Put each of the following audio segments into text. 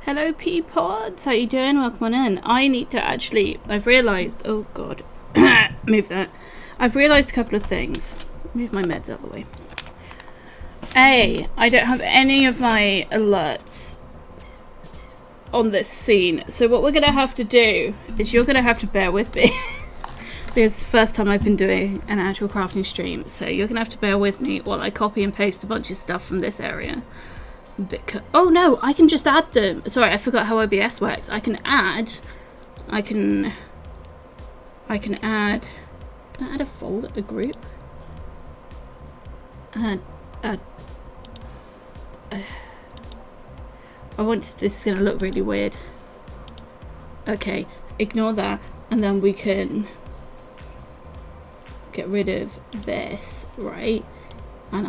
Hello P-Pods, how you doing? Welcome on in. I've realised, oh god, move that. I've realised a couple of things. Move my meds out of the way. A, I don't have any of my alerts on this scene, so what we're going to have to do is you're going to have to bear with me. This is the first time I've been doing an actual crafting stream, so you're going to have to bear with me while I copy and paste a bunch of stuff from this area. Oh no, I can just add them. Sorry, I forgot how OBS works. I can add can I add a folder, a group? I want this is gonna look really weird. Okay, ignore that, and then we can get rid of this, right? And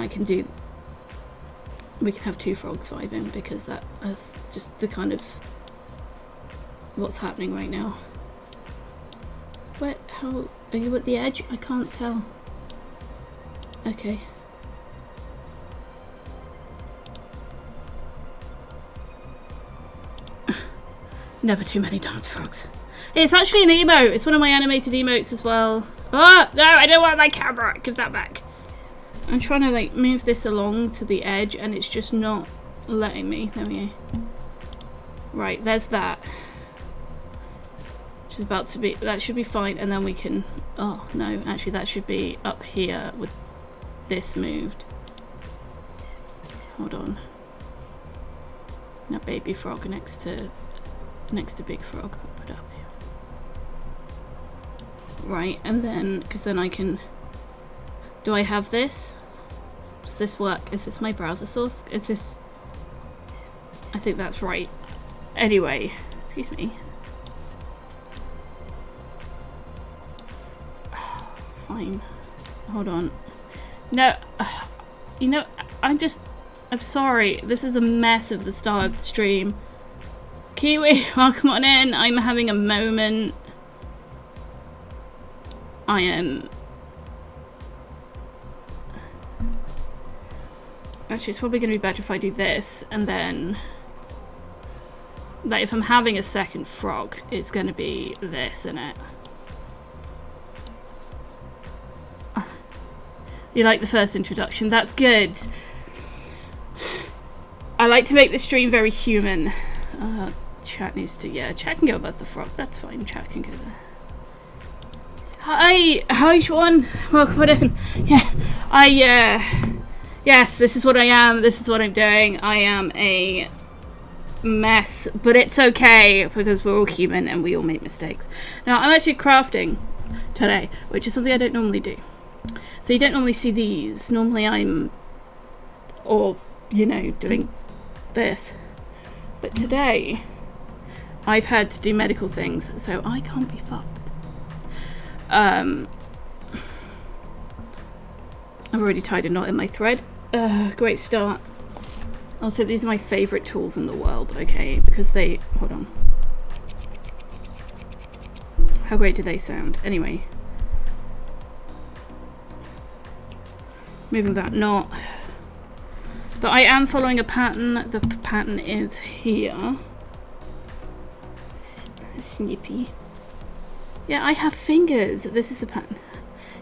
we can have 2 frogs vibing because that is just the kind of what's happening right now. What? How are you at the edge? I can't tell. Okay. Never too many dance frogs. It's actually an emote. It's one of my animated emotes as well. Oh, no, I don't want my camera. Give that back. I'm trying to like move this along to the edge and it's just not letting me. There we go. Right, there's that. Which is about to be, that should be fine. And then we can, oh no, actually that should be up here with this moved. Hold on. That baby frog next to big frog. I'll put it up here. Right, and then, because then I can, do I have this? Does this work? Is this my browser source? Is this, I think that's right. Anyway, excuse me. Fine. Hold on. No, you know, I'm sorry. This is a mess of the start of the stream. Kiwi, welcome on in. I'm having a moment. I am... Actually, it's probably going to be better if I do this, and then... Like, if I'm having a second frog, it's going to be this, isn't it? You like the first introduction? That's good. I like to make the stream very human. Chat needs to... Yeah, chat can go above the frog. That's fine. Chat can go there. Hi, Sean. Welcome in. Yeah, yes, this is what I am. This is what I'm doing. I am a mess, but it's okay because we're all human and we all make mistakes. Now, I'm actually crafting today, which is something I don't normally do. So you don't normally see these. Normally I'm, or, you know, doing this. But today, I've had to do medical things, so I can't be fucked. I've already tied a knot in my thread. Great start. Also, these are my favourite tools in the world, okay? Because they... Hold on. How great do they sound? Anyway. Moving that knot. But I am following a pattern. The pattern is here. Snippy. Yeah, I have fingers. This is the pattern.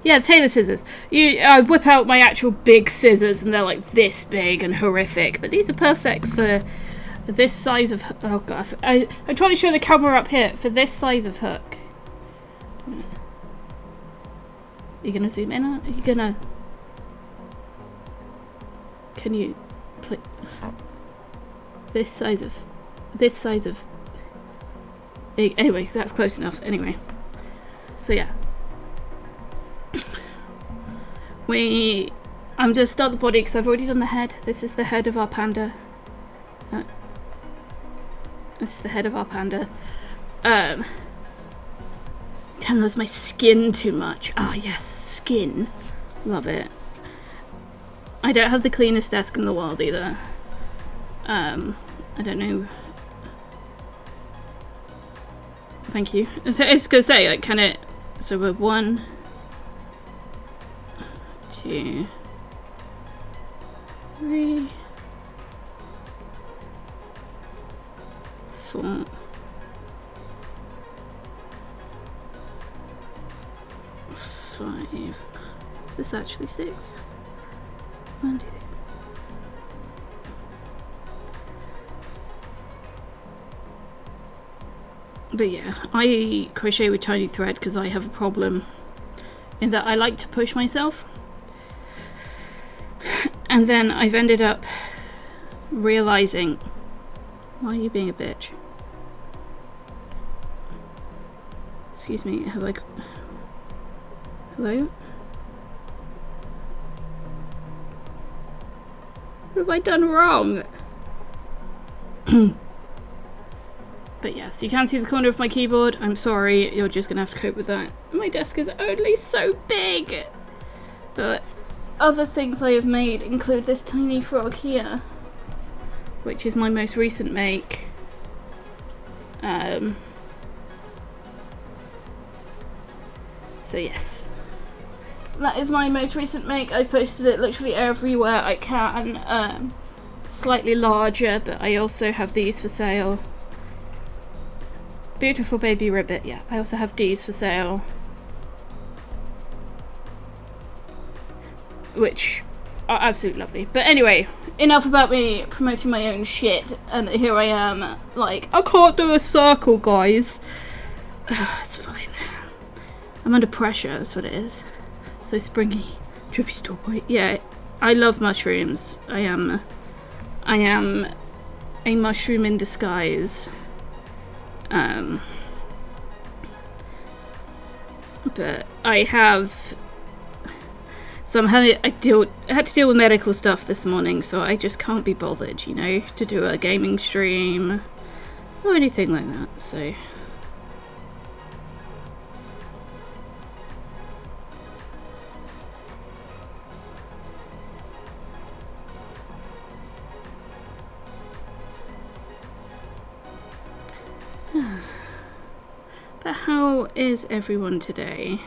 Yeah, tailor scissors. I whip out my actual big scissors and they're like this big and horrific. But these are perfect for this size of... Oh god. I'm trying to show the camera up here. For this size of hook. Are you going to zoom in? Are you going to... Can you... This size of... Anyway, that's close enough. Anyway. So yeah. I'm just start the body because I've already done the head. This is the head of our panda. This is the head of our panda. There's my skin too much. Ah, yes, skin. Love it. I don't have the cleanest desk in the world either. I don't know. Thank you. I was gonna say, like, can it... So we're 1, 2, 3, 4, 5. Is this actually 6? 1, 2, 3. But yeah, I crochet with tiny thread because I have a problem in that I like to push myself. And then I've ended up realizing... Why are you being a bitch? Excuse me, have I... Hello? What have I done wrong? But yes, you can see the corner of my keyboard. I'm sorry, you're just gonna have to cope with that. My desk is only so big! But other things I have made include this tiny frog here, which is my most recent make. So yes, that is my most recent make. I've posted it literally everywhere I can. Slightly larger, but I also have these for sale. Beautiful baby ribbit. Yeah, I also have these for sale, which are absolutely lovely. But anyway, enough about me promoting my own shit, and here I am, like, I can't do a circle, guys. It's fine. I'm under pressure, that's what it is. So springy, drippy store boy. Yeah, I love mushrooms. I am a mushroom in disguise. But I have. So I had to deal with medical stuff this morning, so I just can't be bothered, you know, to do a gaming stream or anything like that. So. But how is everyone today?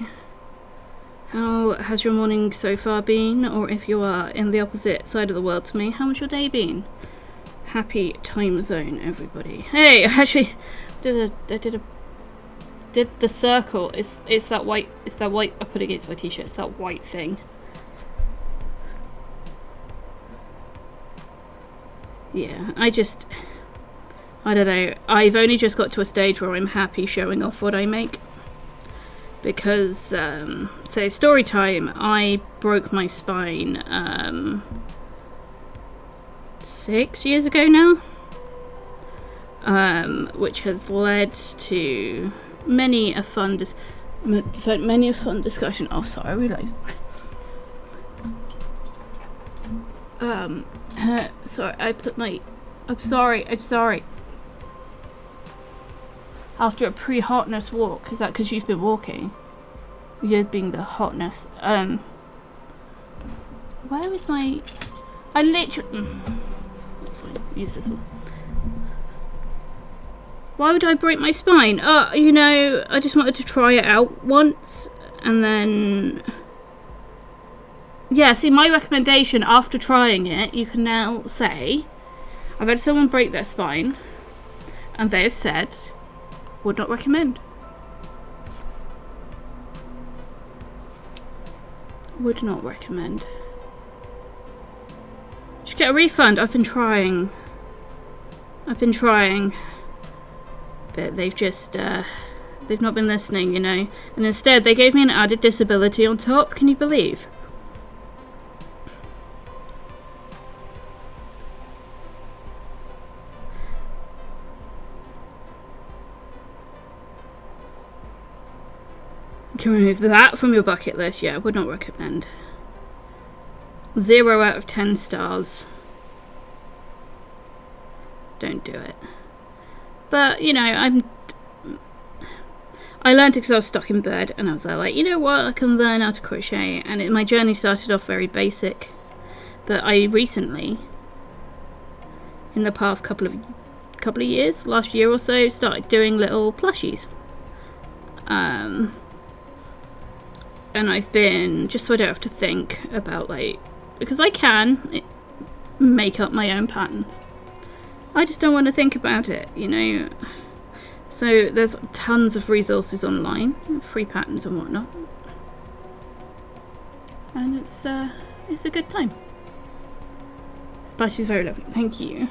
How has your morning so far been? Or if you are in the opposite side of the world to me, how has your day been? Happy time zone, everybody. Hey, I actually did the circle. It's that white. I put it against my t-shirt. It's that white thing. Yeah, I don't know. I've only just got to a stage where I'm happy showing off what I make. Because, so story time, I broke my spine 6 years ago now. Which has led to many a fun discussion. Oh, sorry, I realised. Sorry, I'm sorry. After a pre-hotness walk. Is that because you've been walking? You're being the hotness. Where is my... I literally... That's fine. Use this one. Why would I break my spine? You know, I just wanted to try it out once. And then... Yeah, see, my recommendation after trying it, you can now say... I've had someone break their spine. And they have said... Would not recommend. Would not recommend. Should get a refund. I've been trying. But they've just, they've not been listening, you know. And instead, they gave me an added disability on top. Can you believe? Can remove that from your bucket list. Yeah, would not recommend. 0 out of 10 stars. Don't do it. But, you know, I learned it because I was stuck in bed, and I was there like, you know what, I can learn how to crochet. And my journey started off very basic. But I recently, in the past couple of years, last year or so, started doing little plushies. And I've been, just so I don't have to think about, like, because I can make up my own patterns. I just don't want to think about it, you know. So there's tons of resources online, free patterns and whatnot. And it's a good time. But she's very lovely, thank you.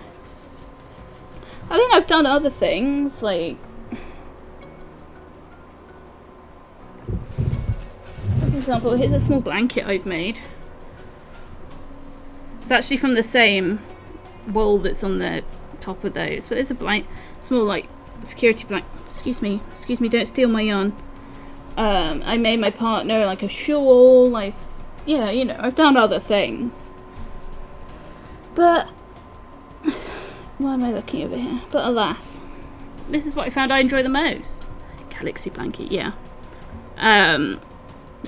I think I've done other things, like... For example, here's a small blanket I've made. It's actually from the same wool that's on the top of those, but it's a small like security blanket. Excuse me, don't steal my yarn. I made my partner like a shawl, like, yeah, you know, I've done other things. But why am I looking over here? But alas, this is what I found I enjoy the most. Galaxy blanket, yeah. The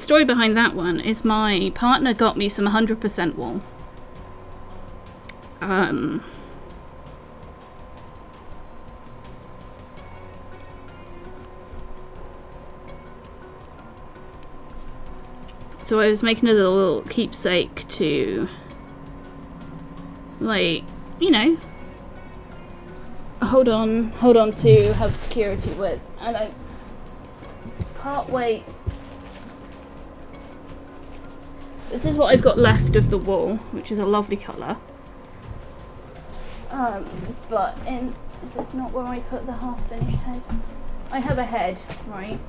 story behind that one is my partner got me some 100% wool. So I was making a little keepsake to, like, you know, hold on to have security with. And I part way. This is what I've got left of the wall, which is a lovely colour. But this is not where I put the half-finished head. I have a head, right,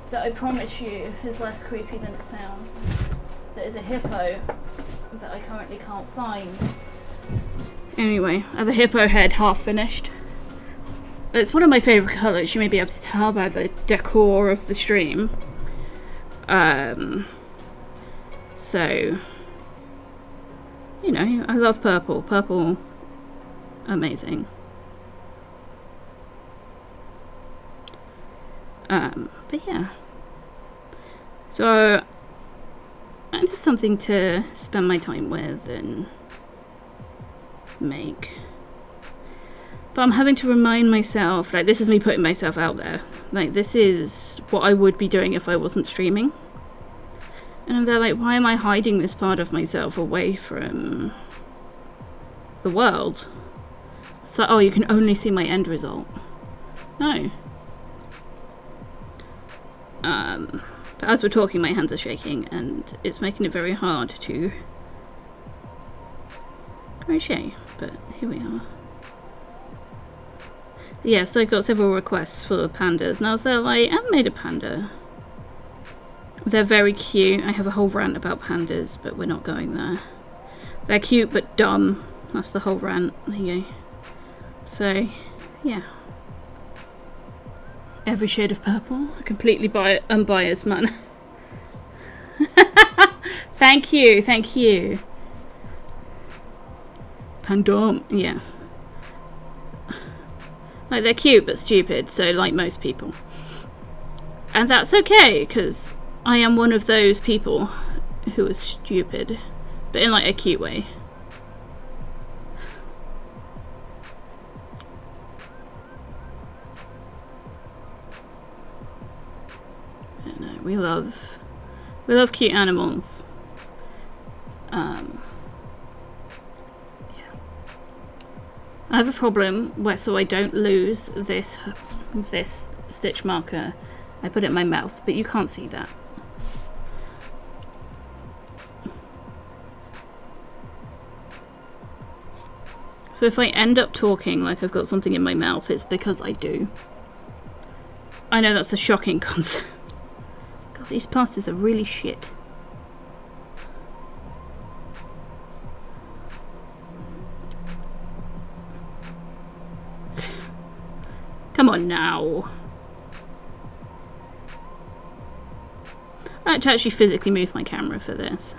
that I promise you is less creepy than it sounds. That is a hippo that I currently can't find. Anyway, I have a hippo head half-finished. It's one of my favourite colours. You may be able to tell by the decor of the stream. So, you know, I love purple. Purple, amazing. But yeah. So, just something to spend my time with and make. But I'm having to remind myself, like, this is me putting myself out there. Like, this is what I would be doing if I wasn't streaming. And I'm there like, why am I hiding this part of myself away from the world? It's like, oh, you can only see my end result. No. But as we're talking, my hands are shaking, and it's making it very hard to crochet. But here we are. Yes, I got several requests for pandas, and I was there like, I haven't made a panda. They're very cute. I have a whole rant about pandas, but we're not going there. They're cute but dumb. That's the whole rant. There you go. So, yeah. Every shade of purple. A completely unbiased man. Thank you, thank you. Pandom, yeah. Like, they're cute but stupid, so like most people. And that's okay, because I am one of those people who is stupid, but in like a cute way. I don't know, we love cute animals. Yeah. I have a problem where, so I don't lose this stitch marker, I put it in my mouth, but you can't see that. So if I end up talking like I've got something in my mouth, it's because I do. I know that's a shocking concept. God, these plasters are really shit. Come on now. I had to actually physically move my camera for this.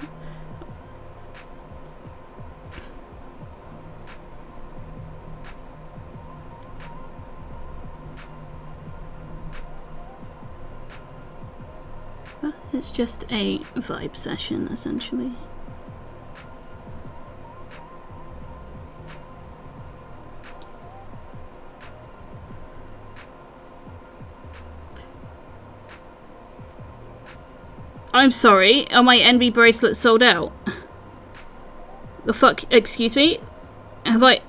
But it's just a vibe session, essentially. I'm sorry, are my NB bracelets sold out? The fuck? Excuse me? Have I...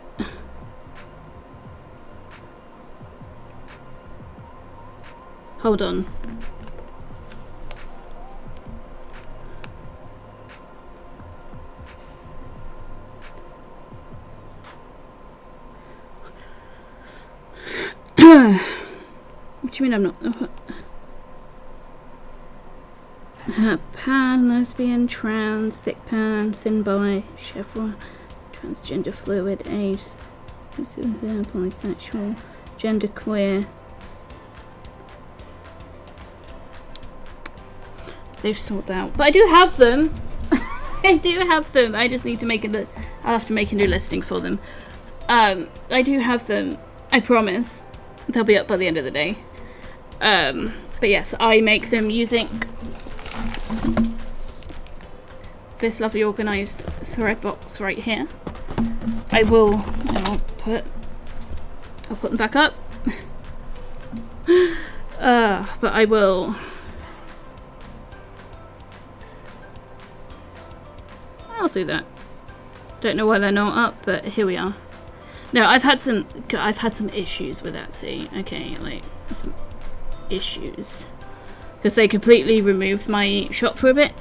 Hold on. What do you mean I'm not... Pan, lesbian, trans, thick pan, thin bi, chevron, transgender fluid, ace, polysexual, genderqueer. They've sold out, but I do have them. I do have them. I just need to make I'll have to make a new listing for them. I do have them. I promise. They'll be up by the end of the day. But yes, I make them using this lovely organised thread box right here. I'll put them back up. But I will I'll do that. Don't know why they're not up, but here we are. No, I've had some issues with Etsy. Okay, like some issues because they completely removed my shop for a bit.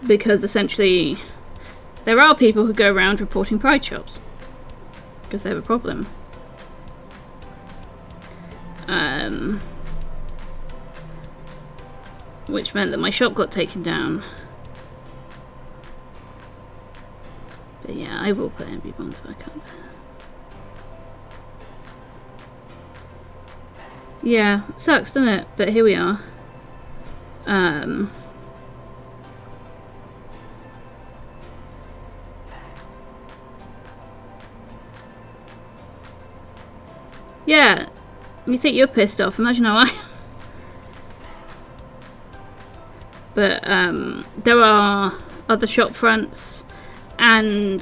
Because essentially, there are people who go around reporting pride shops because they have a problem. Which meant that my shop got taken down. But yeah, I will put MB Bonds back up. Yeah, sucks, doesn't it? But here we are. Yeah, you think you're pissed off, imagine how I... But there are other shop fronts, and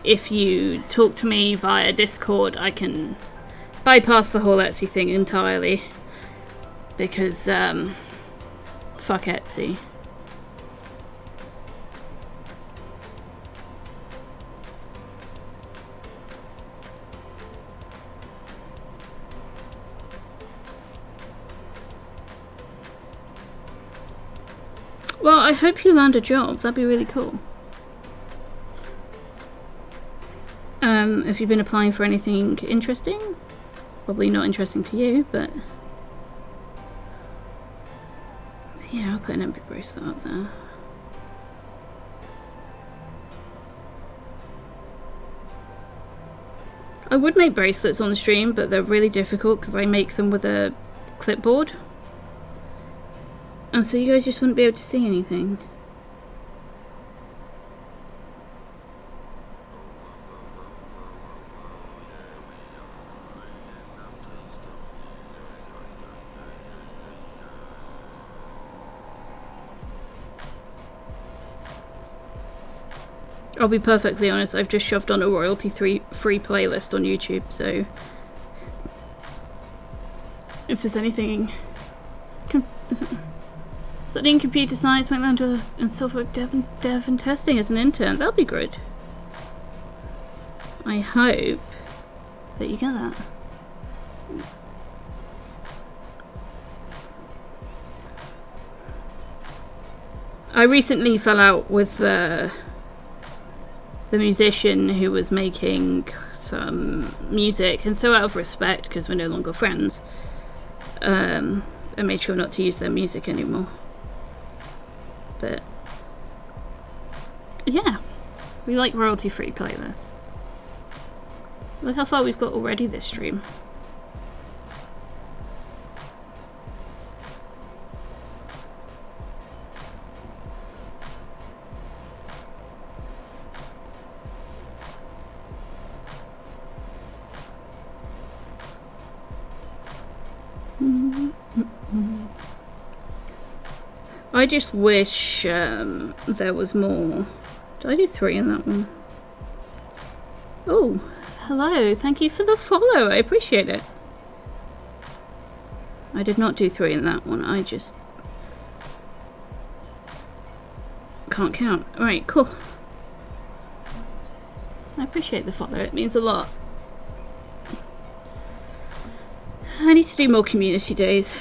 if you talk to me via Discord, I can bypass the whole Etsy thing entirely, because fuck Etsy. Well, I hope you land a job. That'd be really cool. Have you been applying for anything interesting? Probably not interesting to you, but... Yeah, I'll put an empty bracelet up there. I would make bracelets on the stream, but they're really difficult because I make them with a clipboard. And so you guys just wouldn't be able to see anything. I'll be perfectly honest, I've just shoved on a royalty-free playlist on YouTube, so... If there's anything... Studying computer science, went down to software dev and testing as an intern. That'll be good. I hope that you get that. I recently fell out with the musician who was making some music, and so out of respect, because we're no longer friends, I made sure not to use their music anymore. But yeah, we like royalty-free playlists. Look how far we've got already this stream. I just wish there was more. Did I do 3 in that one? Oh, hello. Thank you for the follow. I appreciate it. I did not do 3 in that one. I just can't count. Alright, cool. I appreciate the follow. It means a lot. I need to do more community days,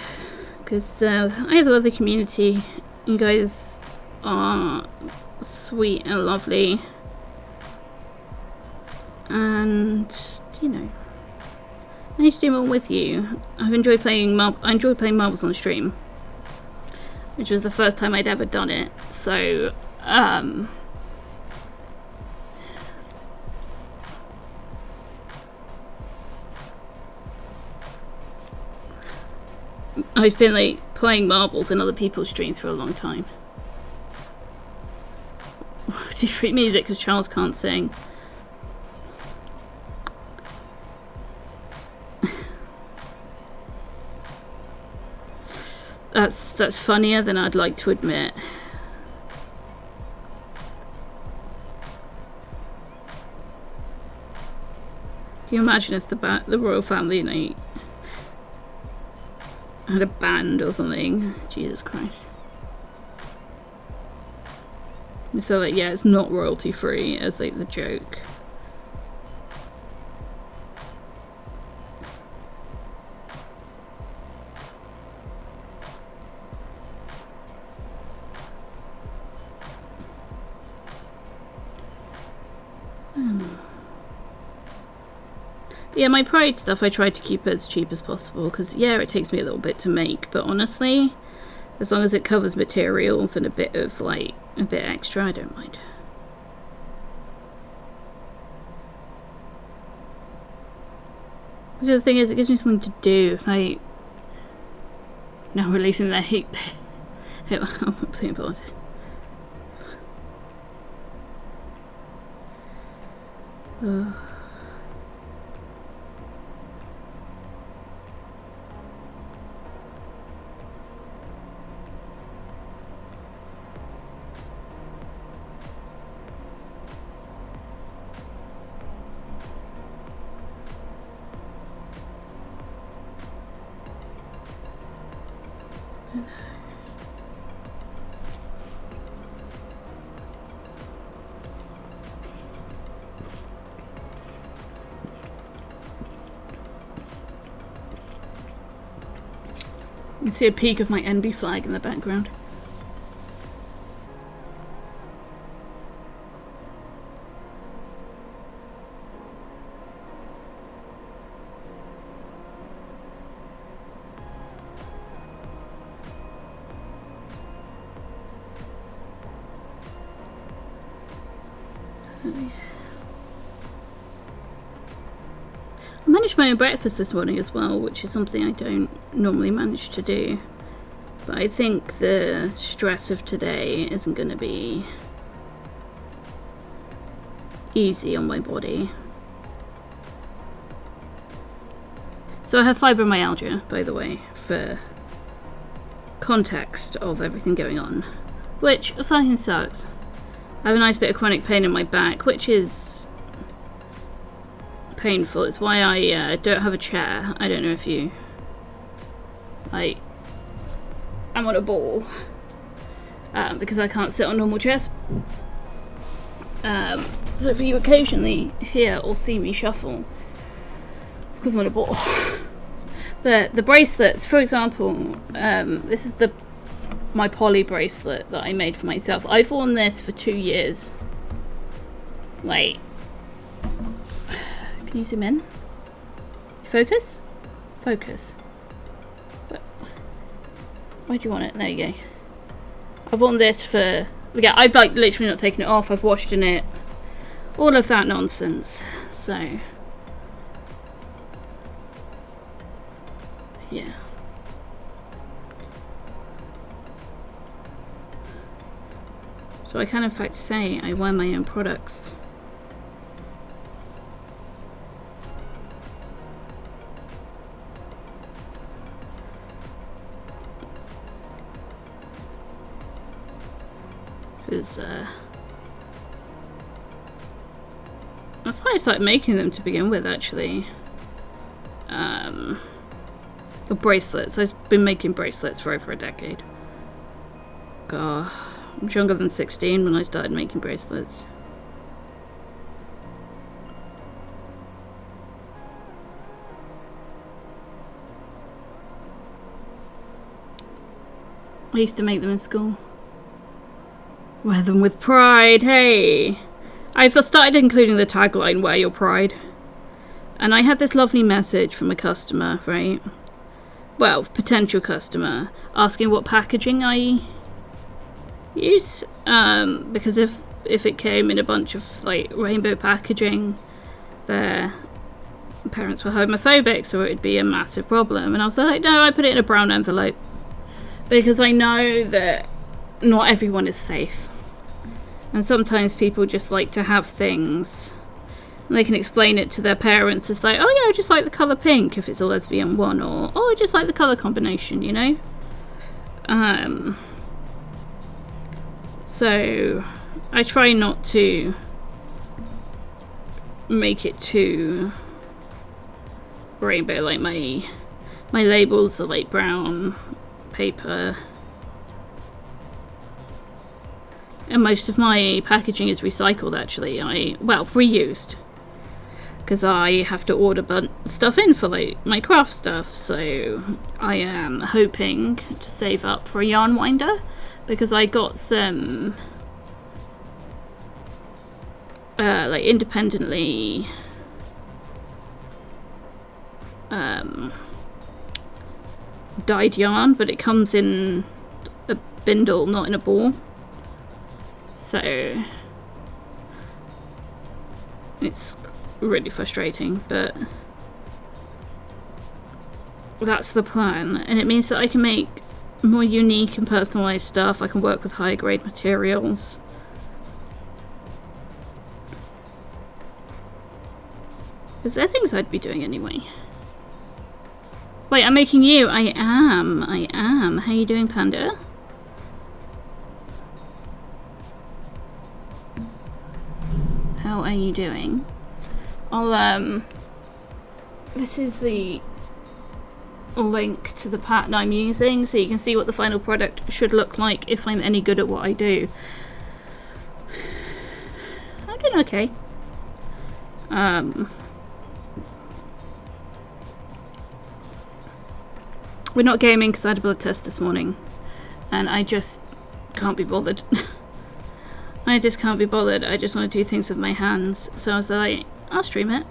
because I have a lovely community. You guys are sweet and lovely, and you know, I need to do more with you. I enjoy playing marbles on stream, which was the first time I'd ever done it. So I've been like playing marbles in other people's streams for a long time. Do free music because Charles can't sing. That's funnier than I'd like to admit. Can you imagine if the royal family like had a band or something? Jesus Christ. So that, yeah, it's not royalty free as like the joke. Yeah, my Pride stuff I try to keep as cheap as possible because, yeah, it takes me a little bit to make, but honestly, as long as it covers materials and a bit of, like, a bit extra, I don't mind. The other thing is, it gives me something to do. Like, now releasing that heat. I'm playing about it. You can see a peak of my NB flag in the background. I managed my own breakfast this morning as well, which is something I don't normally manage to do. But I think the stress of today isn't going to be easy on my body. So I have fibromyalgia, by the way, for context of everything going on, which fucking sucks. I have a nice bit of chronic pain in my back, which is painful. It's why I don't have a chair. I don't know if you... I'm on a ball because I can't sit on normal chairs. So if you occasionally hear or see me shuffle, it's because I'm on a ball. But the bracelets, for example, this is my poly bracelet that I made for myself. I've worn this for 2 years. Wait. Can you zoom in? Focus? Focus. Why do you want it? There you go. I've worn this for... Yeah, I've literally not taken it off. I've washed in it. All of that nonsense. So... yeah. So I can in fact say I wear my own products. Because that's why I started making them to begin with, actually. The bracelets. I've been making bracelets for over a decade. God, I was younger than 16 when I started making bracelets. I used to make them in school. Wear them with pride, hey! I've started including the tagline, wear your pride. And I had this lovely message from a customer, right? Well, potential customer, asking what packaging I use. Because if it came in a bunch of, like, rainbow packaging, their parents were homophobic, so it'd be a massive problem. And I was like, no, I put it in a brown envelope. Because I know that not everyone is safe. And sometimes people just like to have things, and they can explain it to their parents as like, oh yeah, I just like the colour pink if it's a lesbian one, or oh, I just like the colour combination, you know? So I try not to make it too rainbow. Like my labels are like brown paper. And most of my packaging is recycled, actually. Reused. Because I have to order stuff in for like my craft stuff, so I am hoping to save up for a yarn winder, because I got some like independently dyed yarn, but it comes in a bindle, not in a ball. So it's really frustrating, but that's the plan, and it means that I can make more unique and personalized stuff. I can work with higher grade materials. Because they're things I'd be doing anyway. Wait, I'm making you. I am. How you doing, Panda? How are you doing? This is the link to the pattern I'm using, so you can see what the final product should look like if I'm any good at what I do. I'm doing okay. We're not gaming because I had a blood test this morning, and I just can't be bothered. I just can't be bothered. I just want to do things with my hands. So I was like, I'll stream it.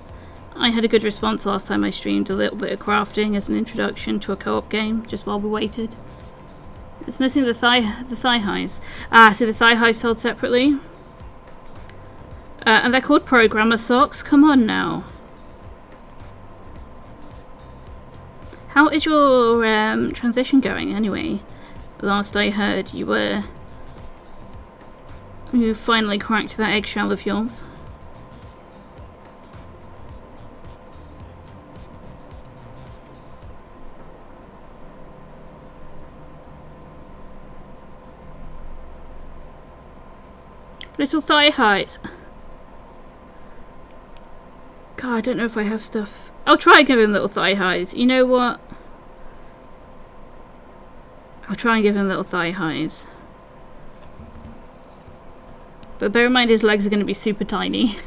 I had a good response last time I streamed a little bit of crafting as an introduction to a co-op game, just while we waited. It's missing the thigh highs. So the thigh highs sold separately. And they're called programmer socks. Come on now. How is your transition going anyway? Last I heard you finally cracked that eggshell of yours. Little thigh height. God, I don't know if I have stuff. I'll try and give him little thigh highs. You know what? I'll try and give him little thigh highs. But bear in mind his legs are going to be super tiny.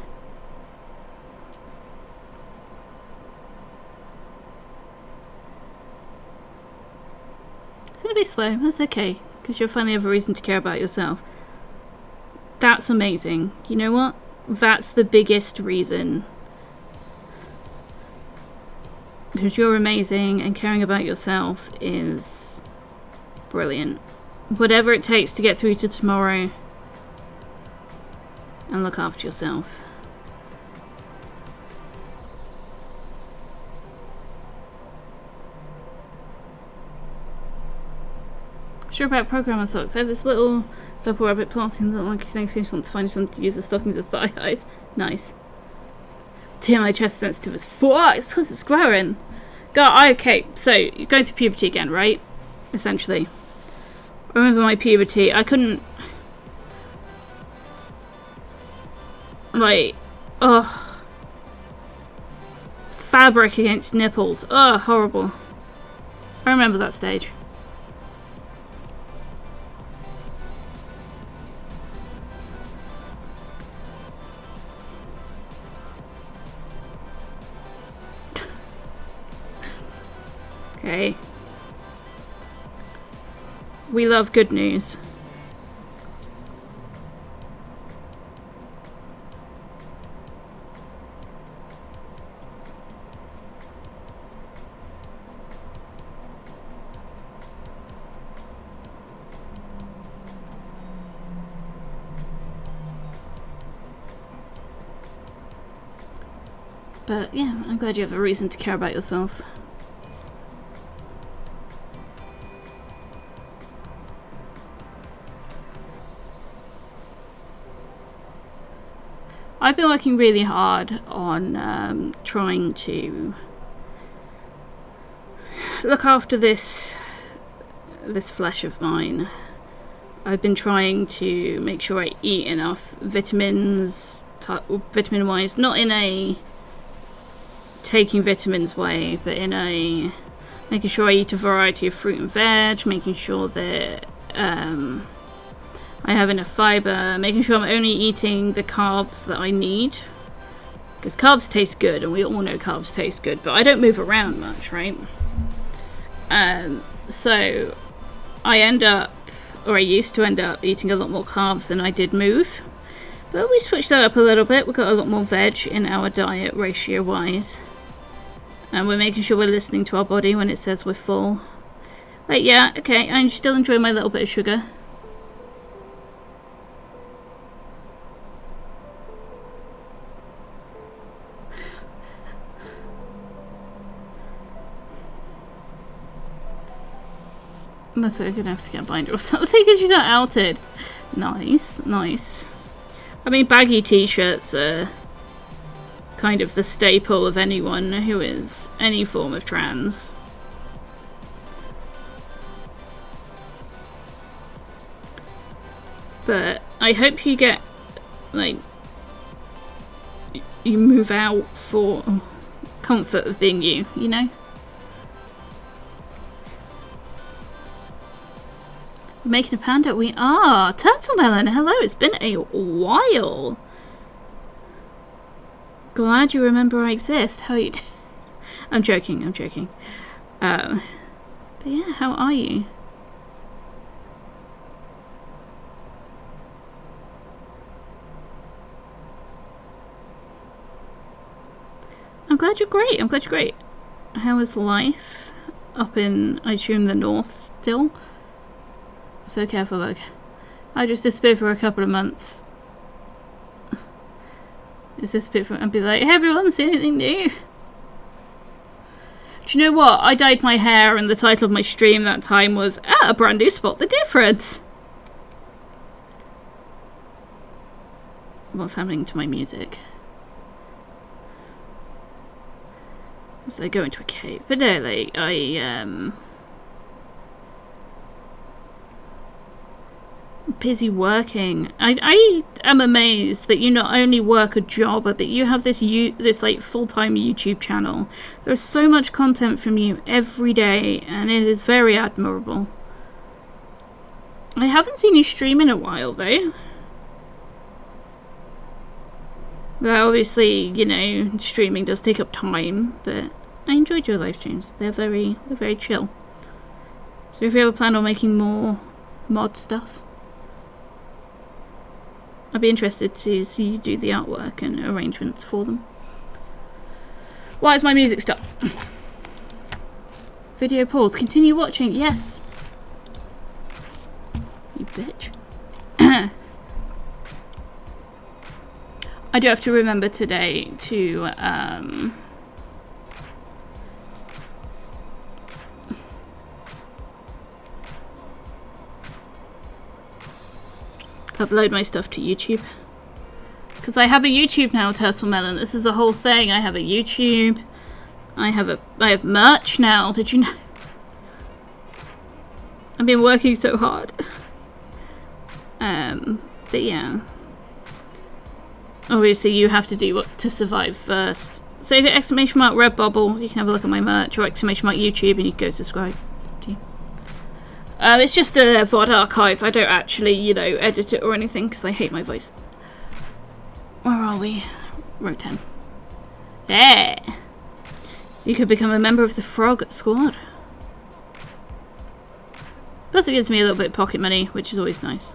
It's going to be slow. That's okay. Because you'll finally have a reason to care about yourself. That's amazing. You know what? That's the biggest reason. Because you're amazing and caring about yourself is brilliant. Whatever it takes to get through to tomorrow and look after yourself. Sure about programmer socks. I have this little purple rabbit planting little monkey thing. I want to find something to use the stockings of thigh highs. Nice. TMI chest sensitive as fuck. It's because it's growing. Okay, so you're going through puberty again, right? Essentially. I remember my puberty. I couldn't. Like, fabric against nipples. Horrible. I remember that stage. Okay. We love good news. But yeah, I'm glad you have a reason to care about yourself. I've been working really hard on trying to look after this flesh of mine. I've been trying to make sure I eat enough vitamins, vitamin-wise, not in a taking vitamins way, but in a making sure I eat a variety of fruit and veg, making sure that I have enough fiber, making sure I'm only eating the carbs that I need. Because carbs taste good, and we all know carbs taste good, but I don't move around much, right? So I end up, or I used to end up, eating a lot more carbs than I did move. But we switched that up a little bit. We've got a lot more veg in our diet ratio-wise. And we're making sure we're listening to our body when it says we're full. Like, yeah, okay, I still enjoy my little bit of sugar. Unless I'm gonna have to get a binder or something because you got outed. Nice, nice. I mean, baggy t-shirts are kind of the staple of anyone who is any form of trans. But I hope you get, like, you move out for comfort of being you, you know? Making a panda? We are! Turtle Melon, hello, it's been a while. Glad you remember I exist. How are you? I'm joking, I'm joking. But yeah, how are you? I'm glad you're great, I'm glad you're great. How is life up in, I assume, the north still? So careful, look. I just disappeared for a couple of months. Just disappeared for, and be like, hey everyone, see anything new? Do you know what? I dyed my hair and the title of my stream that time was, a brand new Spot the Difference. What's happening to my music? So I go into a cave. But no, like, busy working. I am amazed that you not only work a job, but that you have this like full-time YouTube channel. There's so much content from you every day, and it is very admirable. I haven't seen you stream in a while though. Well, obviously, you know, streaming does take up time, but I enjoyed your live streams. They're very chill. So if you ever plan on making more mod stuff, I'd be interested to see you do the artwork and arrangements for them. Why is my music stopped? Video pause. Continue watching. Yes. You bitch. I do have to remember today to upload my stuff to YouTube, because I have a YouTube now, Turtle Melon. This is the whole thing. I have a YouTube. I have merch now. Did you know? I've been working so hard. But yeah. Obviously, you have to do what to survive first. So if you exclamation mark Redbubble, you can have a look at my merch, or exclamation mark YouTube, and you can go subscribe. It's up to you. It's just a VOD archive. I don't actually, you know, edit it or anything because I hate my voice. Where are we? Row 10. Yeah. You could become a member of the Frog Squad. Plus it gives me a little bit of pocket money, which is always nice.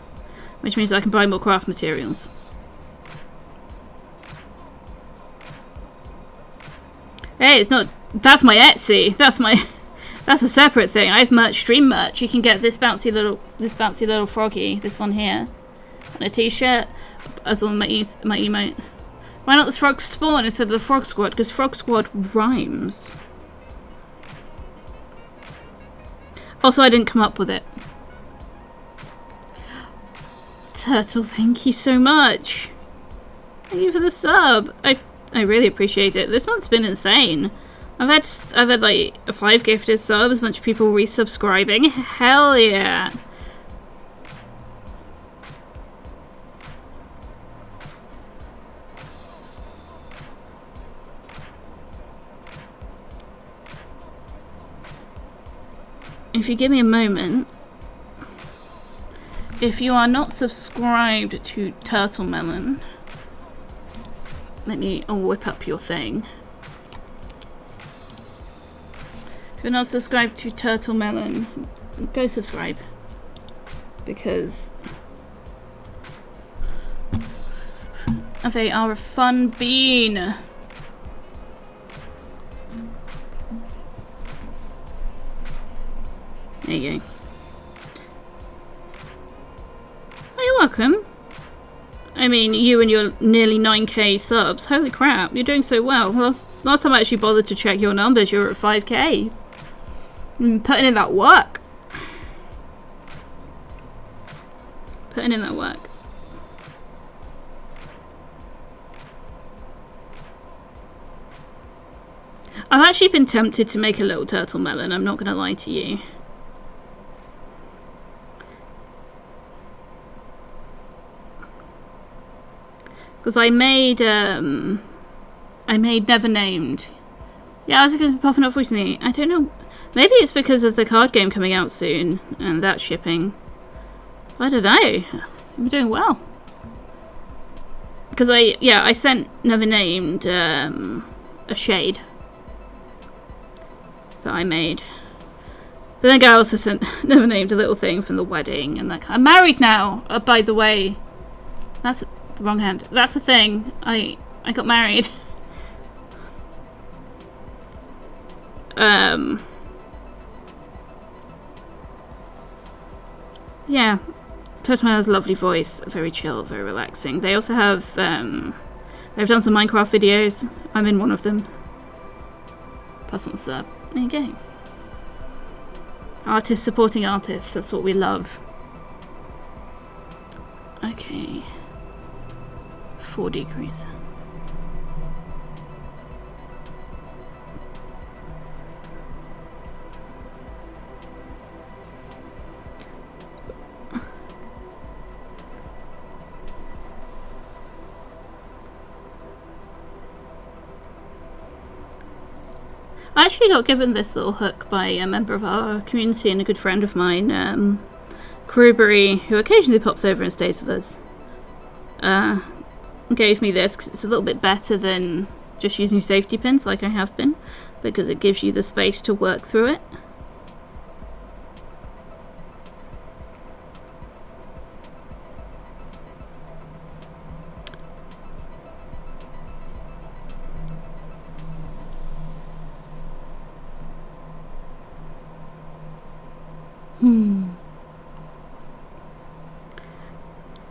Which means I can buy more craft materials. Hey, it's not... That's my Etsy. That's a separate thing. I have merch, stream merch. You can get this bouncy little froggy, this one here, on a t-shirt, as on my emote. Why not the Frog Spawn instead of the Frog Squad? Because Frog Squad rhymes. Also, I didn't come up with it. Turtle, thank you so much. Thank you for the sub. I really appreciate it. This month's been insane. I've had like 5 gifted subs, a bunch of people resubscribing. Hell yeah. If you give me a moment, If you are not subscribed to Turtle Melon, let me whip up your thing. If you're not subscribed to Turtle Melon, go subscribe. Because they are a fun bean. There you go. Oh, you're welcome. I mean, you and your nearly 9k subs. Holy crap, you're doing so well. Last time I actually bothered to check your numbers, you were at 5k. Putting in that work. Putting in that work. I've actually been tempted to make a little Turtle Melon, I'm not going to lie to you. Because I made Never Named. Yeah, I was going to be popping up recently. I don't know. Maybe it's because of the card game coming out soon and that shipping. I don't know. I'm doing well. Because I sent Never Named a shade that I made. But then I also sent Never Named a little thing from the wedding and that. I'm married now, by the way. That's the wrong hand. That's the thing. I got married. Yeah. Turtle Melon has a lovely voice, very chill, very relaxing. They also have, they've done some Minecraft videos. I'm in one of them. Plus one sub. There you go. Artists supporting artists, that's what we love. Okay. 4 degrees. I actually got given this little hook by a member of our community and a good friend of mine, Crewberry, who occasionally pops over and stays with us. Gave me this because it's a little bit better than just using safety pins like I have been, because it gives you the space to work through it.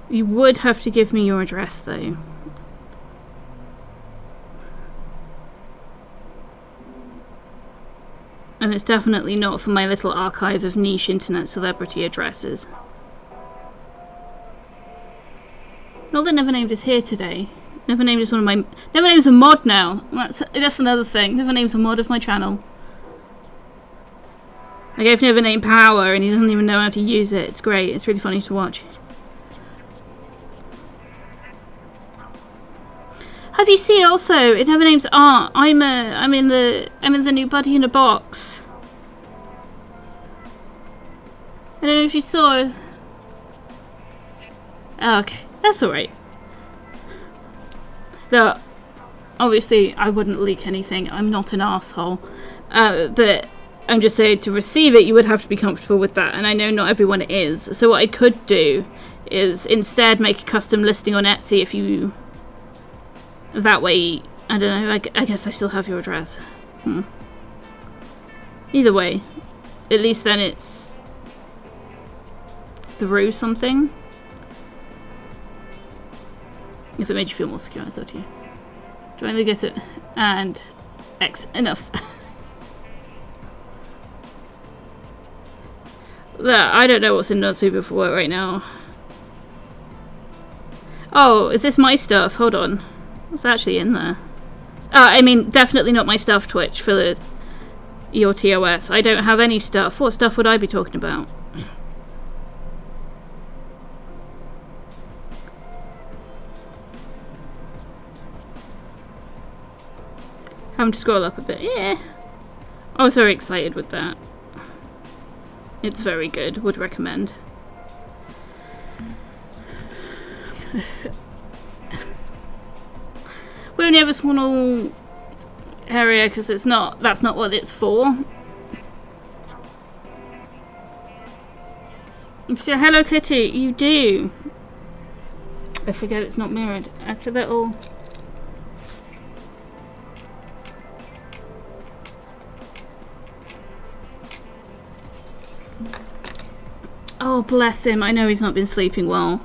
You would have to give me your address though. And it's definitely not for my little archive of niche internet celebrity addresses. Not that Never Named is here today. Never Named is one of my... Never Name's a mod now. That's another thing. Never Name's a mod of my channel. I gave Never Named power and he doesn't even know how to use it. It's great. It's really funny to watch. Have you seen also in Never Name's art? I'm in the new Buddy in a Box. I don't know if you saw. Oh, okay, that's all right. No, obviously I wouldn't leak anything. I'm not an asshole, but I'm just saying to receive it, you would have to be comfortable with that, and I know not everyone is. So what I could do is instead make a custom listing on Etsy if you. That way, I don't know, I guess I still have your address. Either way, at least then it's through something. If it made you feel more secure, I thought you. Join the get it and X enough. I don't know what's in Not Super for work right now. Oh, is this my stuff? Hold on. What's actually in there? I mean, definitely not my stuff, Twitch, for your TOS. I don't have any stuff. What stuff would I be talking about? Having to scroll up a bit. Yeah. I was very excited with that. It's very good. Would recommend. We only have a small area because that's not what it's for. So Hello Kitty, you do. I forget it's not mirrored. That's a little... Oh, bless him. I know he's not been sleeping well.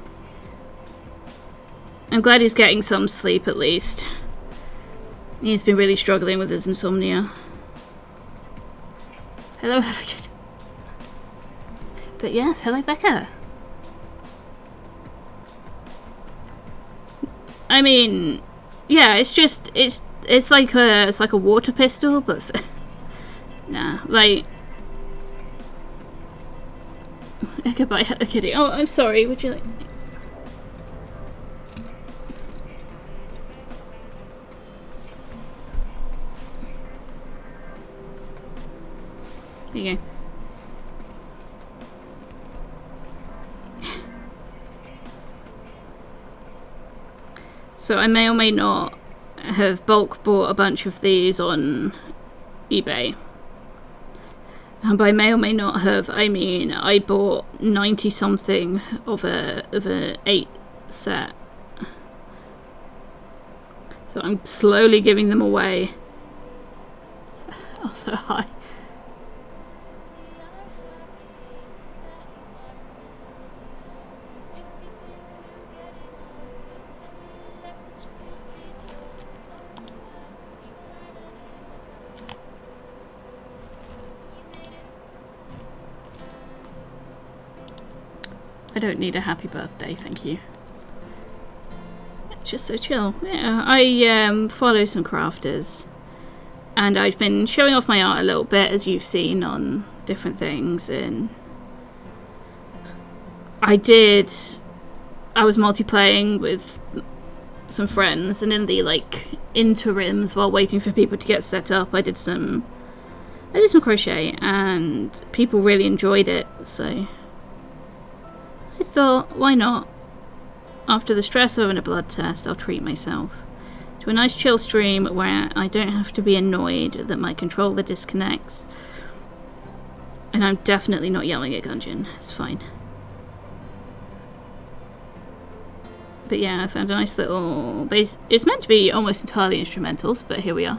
I'm glad he's getting some sleep at least. He's been really struggling with his insomnia. Hello, Hello Kitty. But yes, hello Becca. I mean, yeah, it's just it's like a water pistol, but nah, like goodbye, Hello Kitty. Oh, I'm sorry. Would you like? There you go. So I may or may not have bulk bought a bunch of these on eBay. And by may or may not have, I mean I bought 90 something of a 8 set. So I'm slowly giving them away. Also, hi. I don't need a happy birthday, thank you. It's just so chill. Yeah, I follow some crafters, and I've been showing off my art a little bit, as you've seen on different things. And I was multiplaying with some friends, and in the interims while waiting for people to get set up, I did some crochet, and people really enjoyed it. So I thought, why not? After the stress of having a blood test, I'll treat myself to a nice chill stream where I don't have to be annoyed that my controller disconnects. And I'm definitely not yelling at Gungeon. It's fine. But yeah, I found a nice little base. It's meant to be almost entirely instrumentals, but here we are.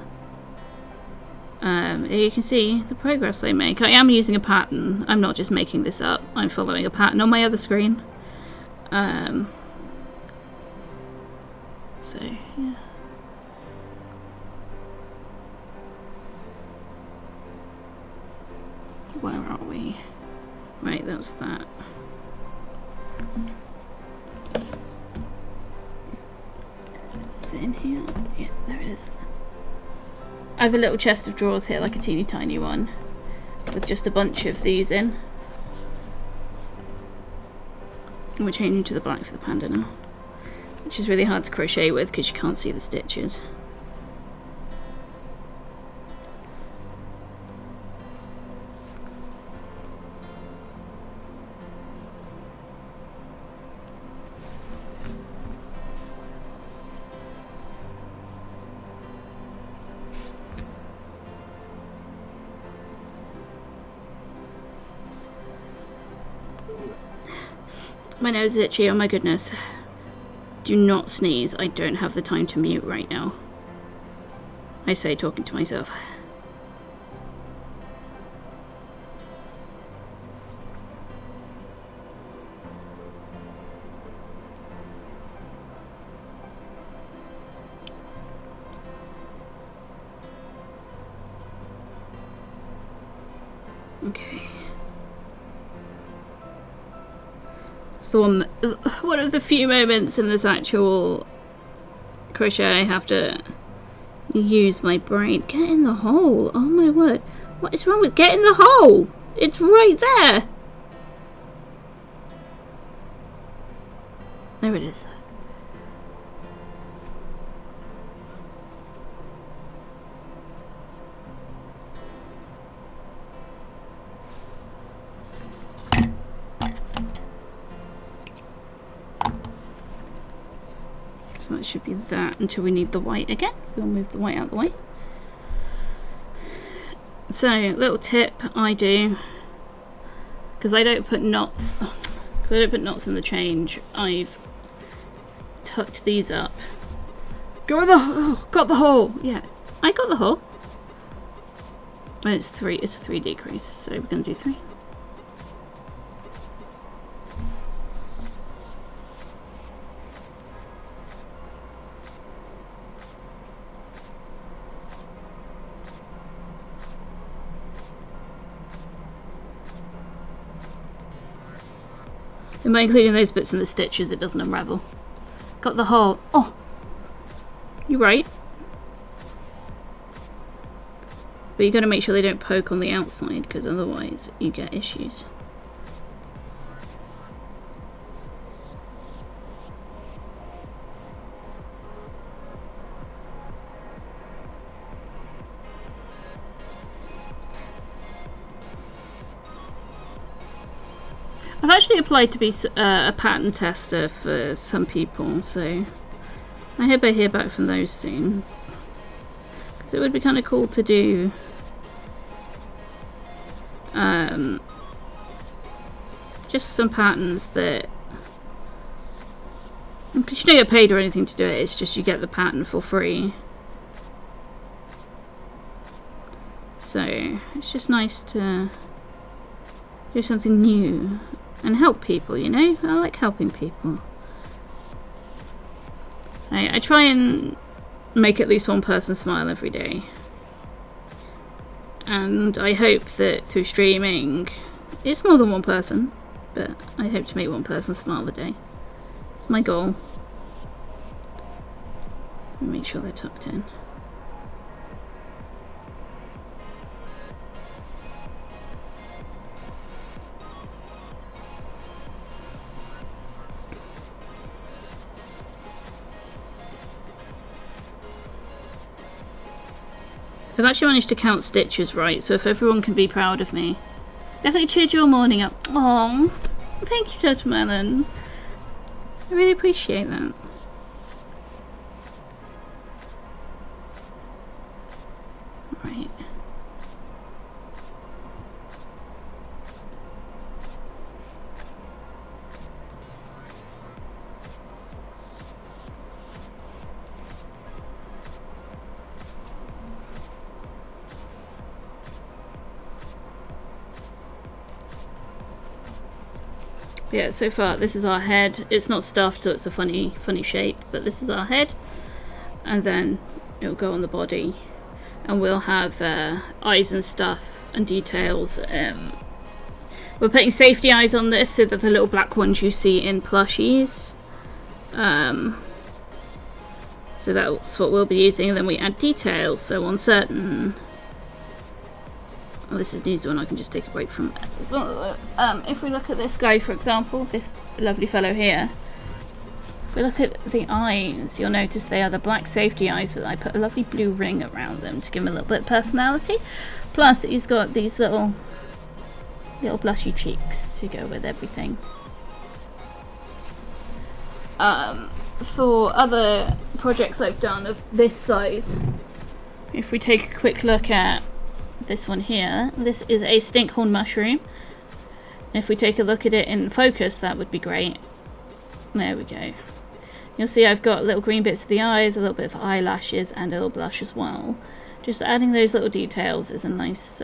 You can see the progress I make. I am using a pattern. I'm not just making this up. I'm following a pattern on my other screen. So, yeah. Where are we? Right, that's that. Is it in here? Yeah, there it is. I have a little chest of drawers here, like a teeny tiny one, with just a bunch of these in. And we're changing to the black for the panda now, which is really hard to crochet with because you can't see the stitches. My nose is itchy, oh my goodness. Do not sneeze, I don't have the time to mute right now. I say, talking to myself. Okay. One of the few moments in this actual crochet I have to use my brain. Get in the hole! Oh my word. What is wrong with get in the hole? It's right there! There it is. So that should be that until we need the white again. We'll move the white out of the way. So, little tip I do, because I don't put knots, in the change, I've tucked these up. Got the hole! Yeah, I got the hole. And it's a 3 decrease, so we're going to do 3. And by including those bits in the stitches, it doesn't unravel. Got the hole. Oh! You're right. But you got to make sure they don't poke on the outside, because otherwise you get issues. I've actually applied to be a pattern tester for some people, so I hope I hear back from those soon. Because it would be kind of cool to do just some patterns that, because you don't get paid or anything to do it, it's just you get the pattern for free. So it's just nice to do something new and help people, you know? I like helping people. I try and make at least one person smile every day. And I hope that through streaming, it's more than one person, but I hope to make one person smile a day. It's my goal. Make sure they're tucked in. I've actually managed to count stitches right, so if everyone can be proud of me. Definitely cheered your morning up. Aww. Thank you, Judge Melon. I really appreciate that. Right. Yeah, so far this is our head. It's not stuffed, so it's a funny shape, but this is our head, and then it'll go on the body, and we'll have eyes and stuff and details. We're putting safety eyes on this, so that the little black ones you see in plushies. So that's what we'll be using, and then we add details. So on certain. Oh, this is an easy one, I can just take a break from it. If we look at this guy, for example, this lovely fellow here, if we look at the eyes, you'll notice they are the black safety eyes, but I put a lovely blue ring around them to give him a little bit of personality. Plus, he's got these little blushy cheeks to go with everything. For other projects I've done of this size, if we take a quick look at this one here, this is a stinkhorn mushroom. If we take a look at it in focus, that would be great. There we go. You'll see I've got little green bits of the eyes, a little bit of eyelashes, and a little blush as well. Just adding those little details is a nice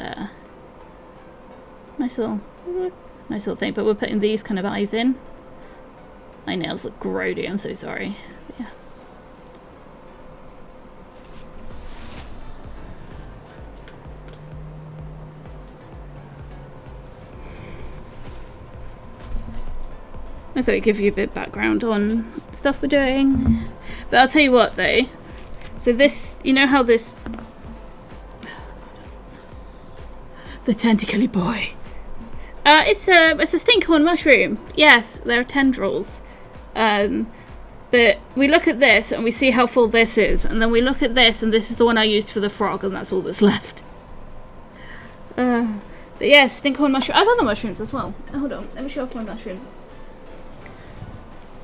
little thing. But we're putting these kind of eyes in. My nails look grody, I'm so sorry. But yeah. I thought I'd give you a bit of background on stuff we're doing. But I'll tell you what though. So this, you know how this... The tentacly boy. It's a stinkhorn mushroom. Yes, there are tendrils. But we look at this and we see how full this is. And then we look at this and this is the one I used for the frog and that's all that's left. But yes, stinkhorn mushroom. I have other mushrooms as well. Hold on, let me show off my mushrooms.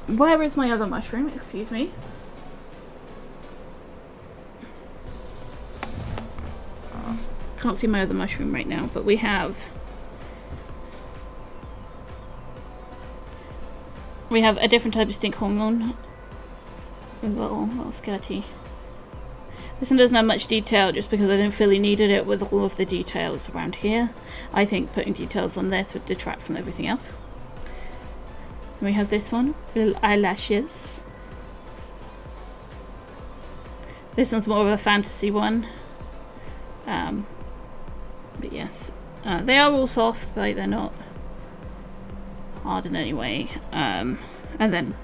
Where is my other mushroom? Excuse me. can't see my other mushroom right now, but we have a different type of stink hormone. A little skirty. This one doesn't have much detail just because I didn't feel he needed it with all of the details around here. I think putting details on this would detract from everything else. And we have this one, little eyelashes. This one's more of a fantasy one. But yes, they are all soft, like they're not hard in any way. And then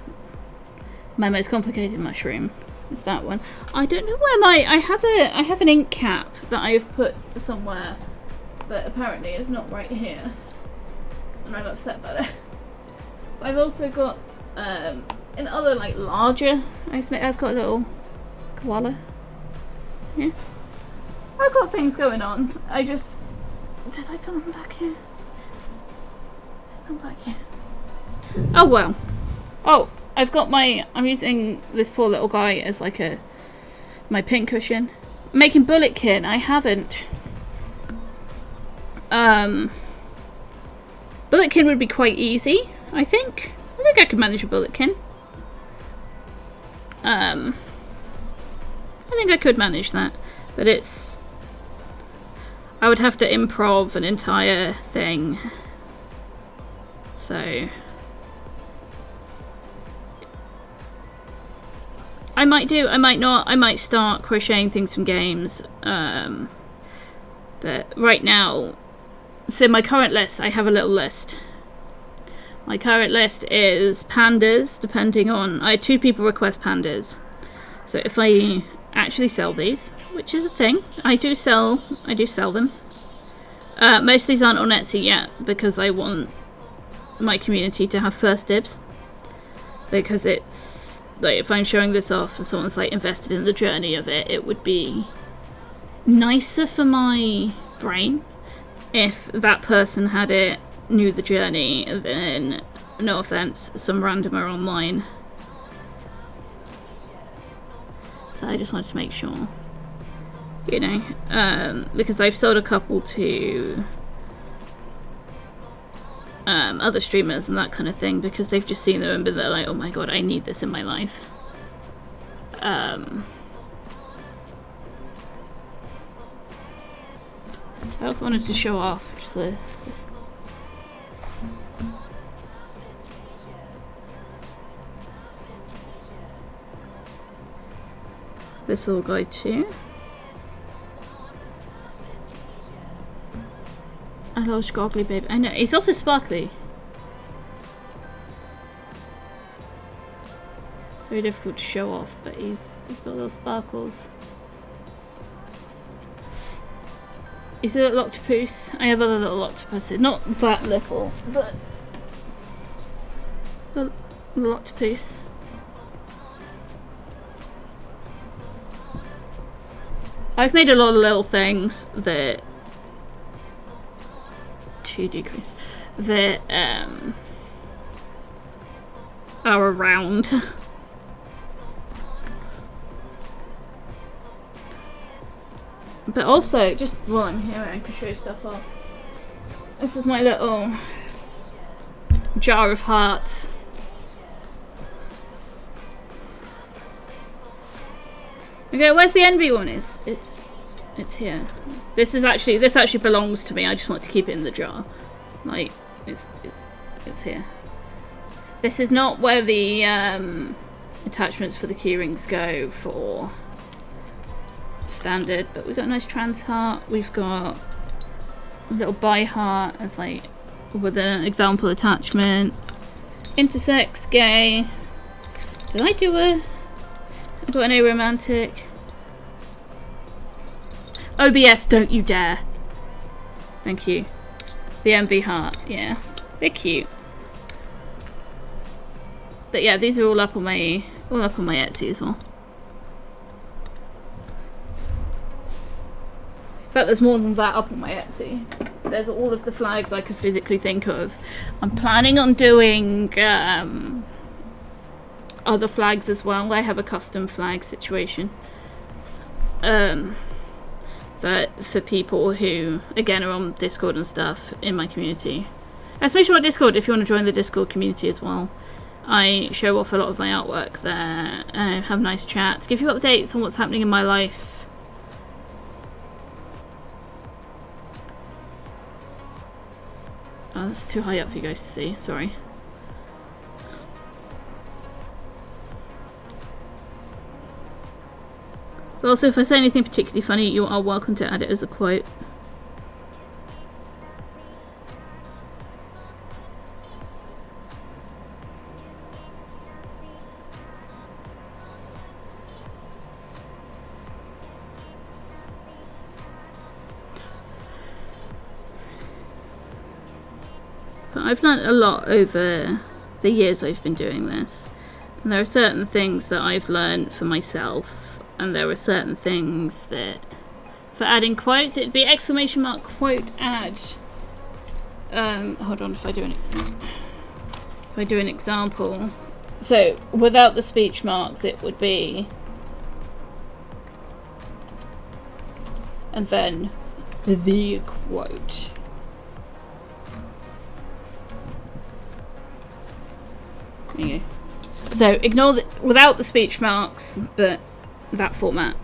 my most complicated mushroom is that one. I don't know where I have an ink cap that I have put somewhere that apparently is not right here, and I'm upset about it. But I've also got in other like larger. I've got a little koala. Yeah, I've got things going on. Did I put them back here? Come back here. Oh well. Oh. I'm using this poor little guy as like my pincushion. I'm making bulletkin. I haven't. Bulletkin would be quite easy, I think. I think I could manage a bulletkin. I think I could manage that. But I would have to improv an entire thing. So I might do, I might not, I might start crocheting things from games, but right now, so my current list, I have a little list. My current list is pandas, depending on, I had 2 people request pandas, so if I actually sell these, which is a thing, I do sell them. Most of these aren't on Etsy yet, because I want my community to have first dibs, because it's, like, if I'm showing this off and someone's like invested in the journey of it, it would be nicer for my brain if that person knew the journey than, no offense, some randomer online. So I just wanted to make sure, you know, because I've sold a couple to other streamers and that kind of thing, because they've just seen them and been there like, oh my god, I need this in my life. I also wanted to show off just this little guy too. I love sparkly baby. I know, he's also sparkly. It's very difficult to show off, but he's got little sparkles. He's a little octopus. I have other little octopuses. Not that little, but a little octopus. I've made a lot of little things that decrease that are around. But also, just while I'm here, I can show stuff off. This is my little jar of hearts. Okay, where's the envy one? It's here. This actually belongs to me. I just want to keep it in the jar. Like, it's here. This is not where the attachments for the keyrings go for standard, but we've got a nice trans heart. We've got a little bi heart as like with an example attachment. Intersex, gay. Did I do an aromantic? OBS, don't you dare. Thank you. The envy heart, yeah. They're cute. But yeah, these are all up on my Etsy as well. In fact, there's more than that up on my Etsy. There's all of the flags I could physically think of. I'm planning on doing other flags as well. I have a custom flag situation. But for people who, again, are on Discord and stuff in my community, especially on Discord, if you want to join the Discord community as well, I show off a lot of my artwork there, have nice chats, give you updates on what's happening in my life. Oh, that's too high up for you guys to see, sorry. But also, if I say anything particularly funny, you are welcome to add it as a quote. But I've learnt a lot over the years I've been doing this. And there are certain things that I've learned for myself. And there are certain things that, for adding quotes, it'd be exclamation mark quote add. Hold on, if I do an example. So without the speech marks, it would be, and then the quote. There you go. So ignore the without the speech marks, but that format.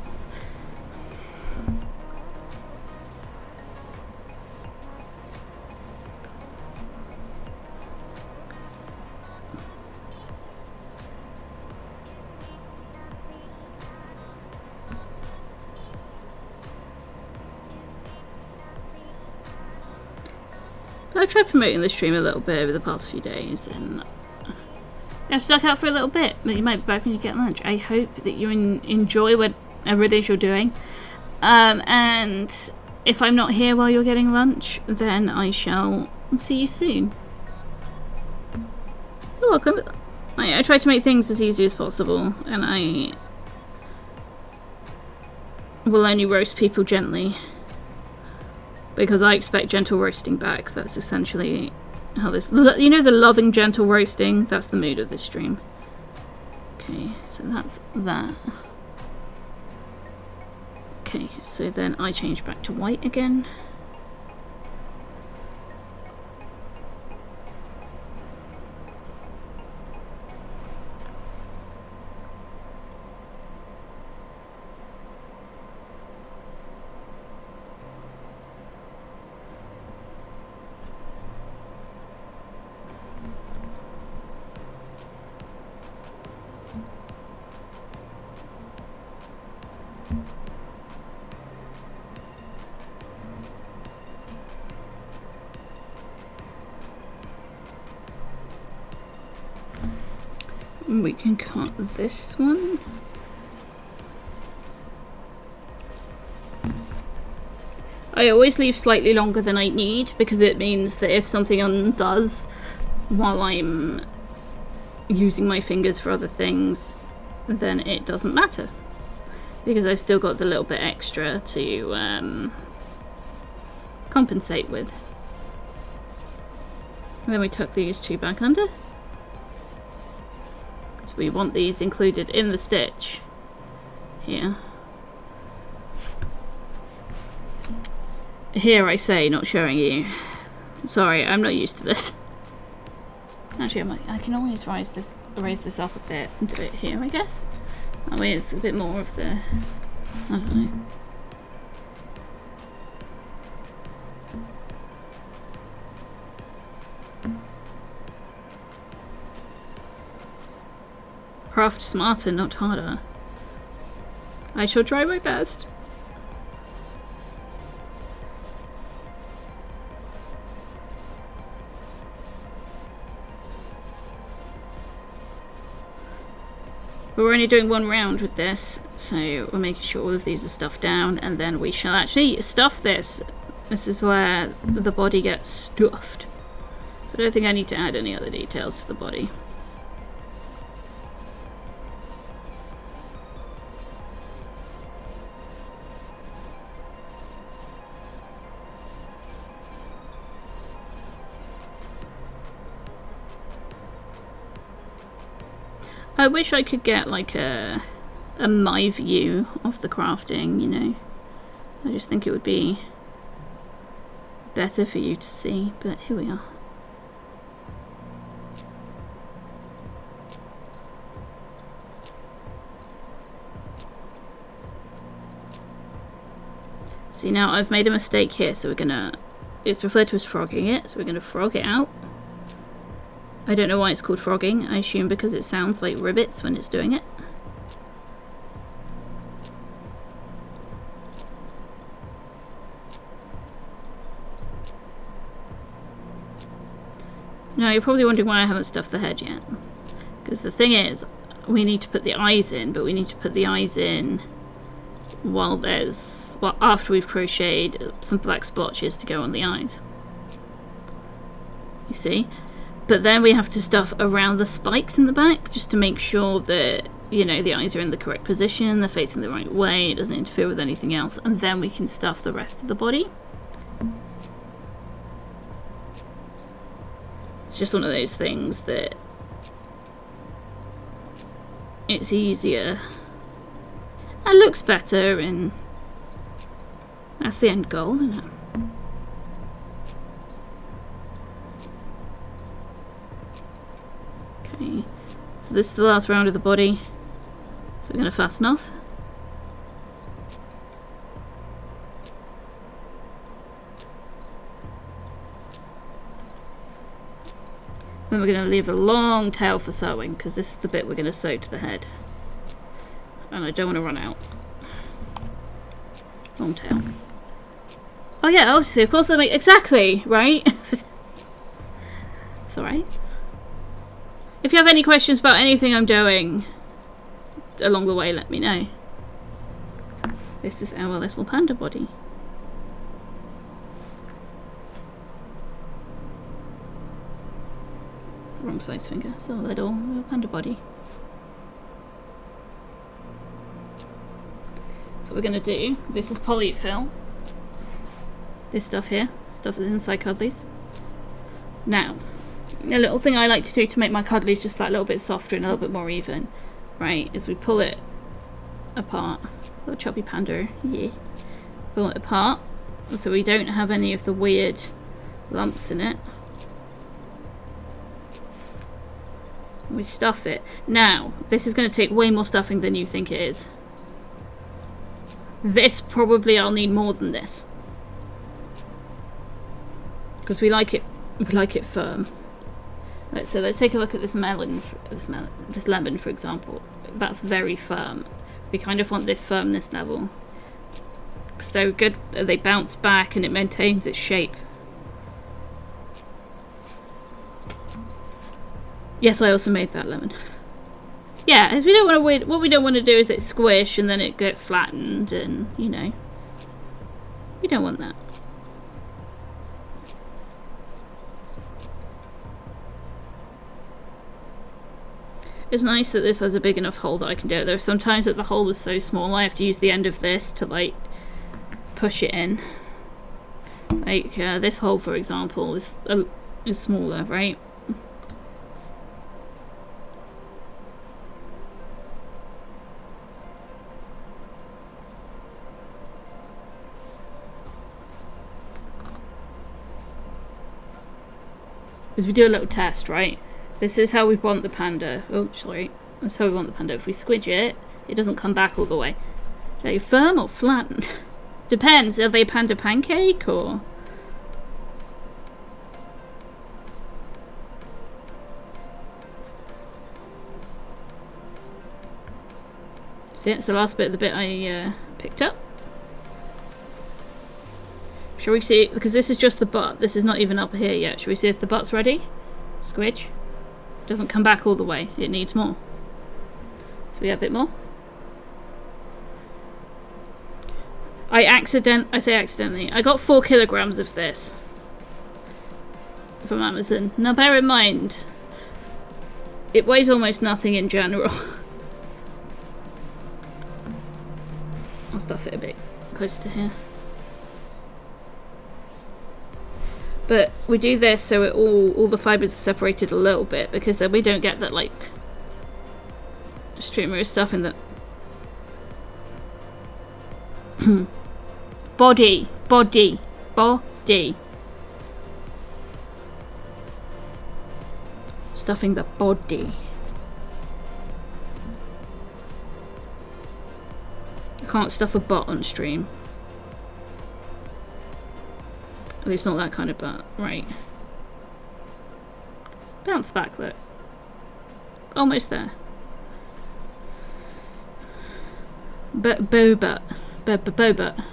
But I've tried promoting the stream a little bit over the past few days, and you have to duck out for a little bit, but you might be back when you get lunch. I hope that you enjoy whatever it is you're doing. And if I'm not here while you're getting lunch, then I shall see you soon. You're welcome. I try to make things as easy as possible, and I will only roast people gently. Because I expect gentle roasting back. That's essentially how this... You know the loving, gentle roasting? That's the mood of this stream. Okay, so that's that. Okay, so then I change back to white again. We can cut this one. I always leave slightly longer than I need because it means that if something undoes while I'm using my fingers for other things, then it doesn't matter. Because I've still got the little bit extra to compensate with. And then we tuck these two back under. Because we want these included in the stitch. Here. Here I say, not showing you. Sorry, I'm not used to this. Actually, I can always raise this up a bit and do it here, I guess. That way it's a bit more of the... I don't know. Craft smarter, not harder. I shall try my best. But we're only doing one round with this, so we're making sure all of these are stuffed down, and then we shall actually stuff this. This is where the body gets stuffed. I don't think I need to add any other details to the body. I wish I could get like a my view of the crafting, you know. I just think it would be better for you to see, but here we are. See, now I've made a mistake here, so we're gonna... It's referred to as frogging it, so we're gonna frog it out. I don't know why it's called frogging. I assume because it sounds like ribbits when it's doing it. Now you're probably wondering why I haven't stuffed the head yet. Because the thing is, we need to put the eyes in, but we need to put the eyes in while there's... well, after we've crocheted some black splotches to go on the eyes. You see? But then we have to stuff around the spikes in the back, just to make sure that, you know, the eyes are in the correct position, they're facing the right way, it doesn't interfere with anything else, and then we can stuff the rest of the body. It's just one of those things that it's easier. It looks better, and that's the end goal, isn't it? Okay, so this is the last round of the body, so we're going to fasten off. Then we're going to leave a long tail for sewing, because this is the bit we're going to sew to the head. And I don't want to run out. Long tail. Oh yeah, obviously, of course they make... Exactly, right? It's alright. If you have any questions about anything I'm doing along the way, let me know. This is our little panda body. Wrong size finger, so little panda body. So we're going to do, this is polyfill. This stuff here, stuff that's inside cuddlies. Now, a little thing I like to do to make my cuddlies just that little bit softer and a little bit more even, right, is we pull it apart. Little chubby panda, yeah. Pull it apart, so we don't have any of the weird lumps in it. We stuff it. Now, this is going to take way more stuffing than you think it is. This probably I'll need more than this, because we like it firm. So let's take a look at this lemon, for example. That's very firm. We kind of want this firmness level, because they're good. They bounce back and it maintains its shape. Yes, I also made that lemon. Yeah, we don't want to. What we don't want to do is it squish and then it get flattened, and you know, we don't want that. It's nice that this has a big enough hole that I can do it. There are some times that the hole is so small I have to use the end of this to like push it in. Like this hole, for example, is smaller, right? Because we do a little test, right? This is how we want the panda. Oh, sorry. That's how we want the panda. If we squidge it, it doesn't come back all the way. Are they firm or flattened? Depends. Are they panda pancake or... See, it's the last bit of the bit I picked up. Shall we see? Because this is just the butt. This is not even up here yet. Shall we see if the butt's ready? Squidge. Doesn't come back all the way. It needs more. So we get a bit more. I say accidentally. I got 4 kilograms of this from Amazon. Now bear in mind, it weighs almost nothing in general. I'll stuff it a bit close to here. But we do this so it all the fibres are separated a little bit, because then we don't get that like streamer of stuff in the Body. Body. Body. Stuffing the body. I can't stuff a butt on stream. At least not that kind of butt. Right. Bounce back, look. Almost there. Boba. Boba.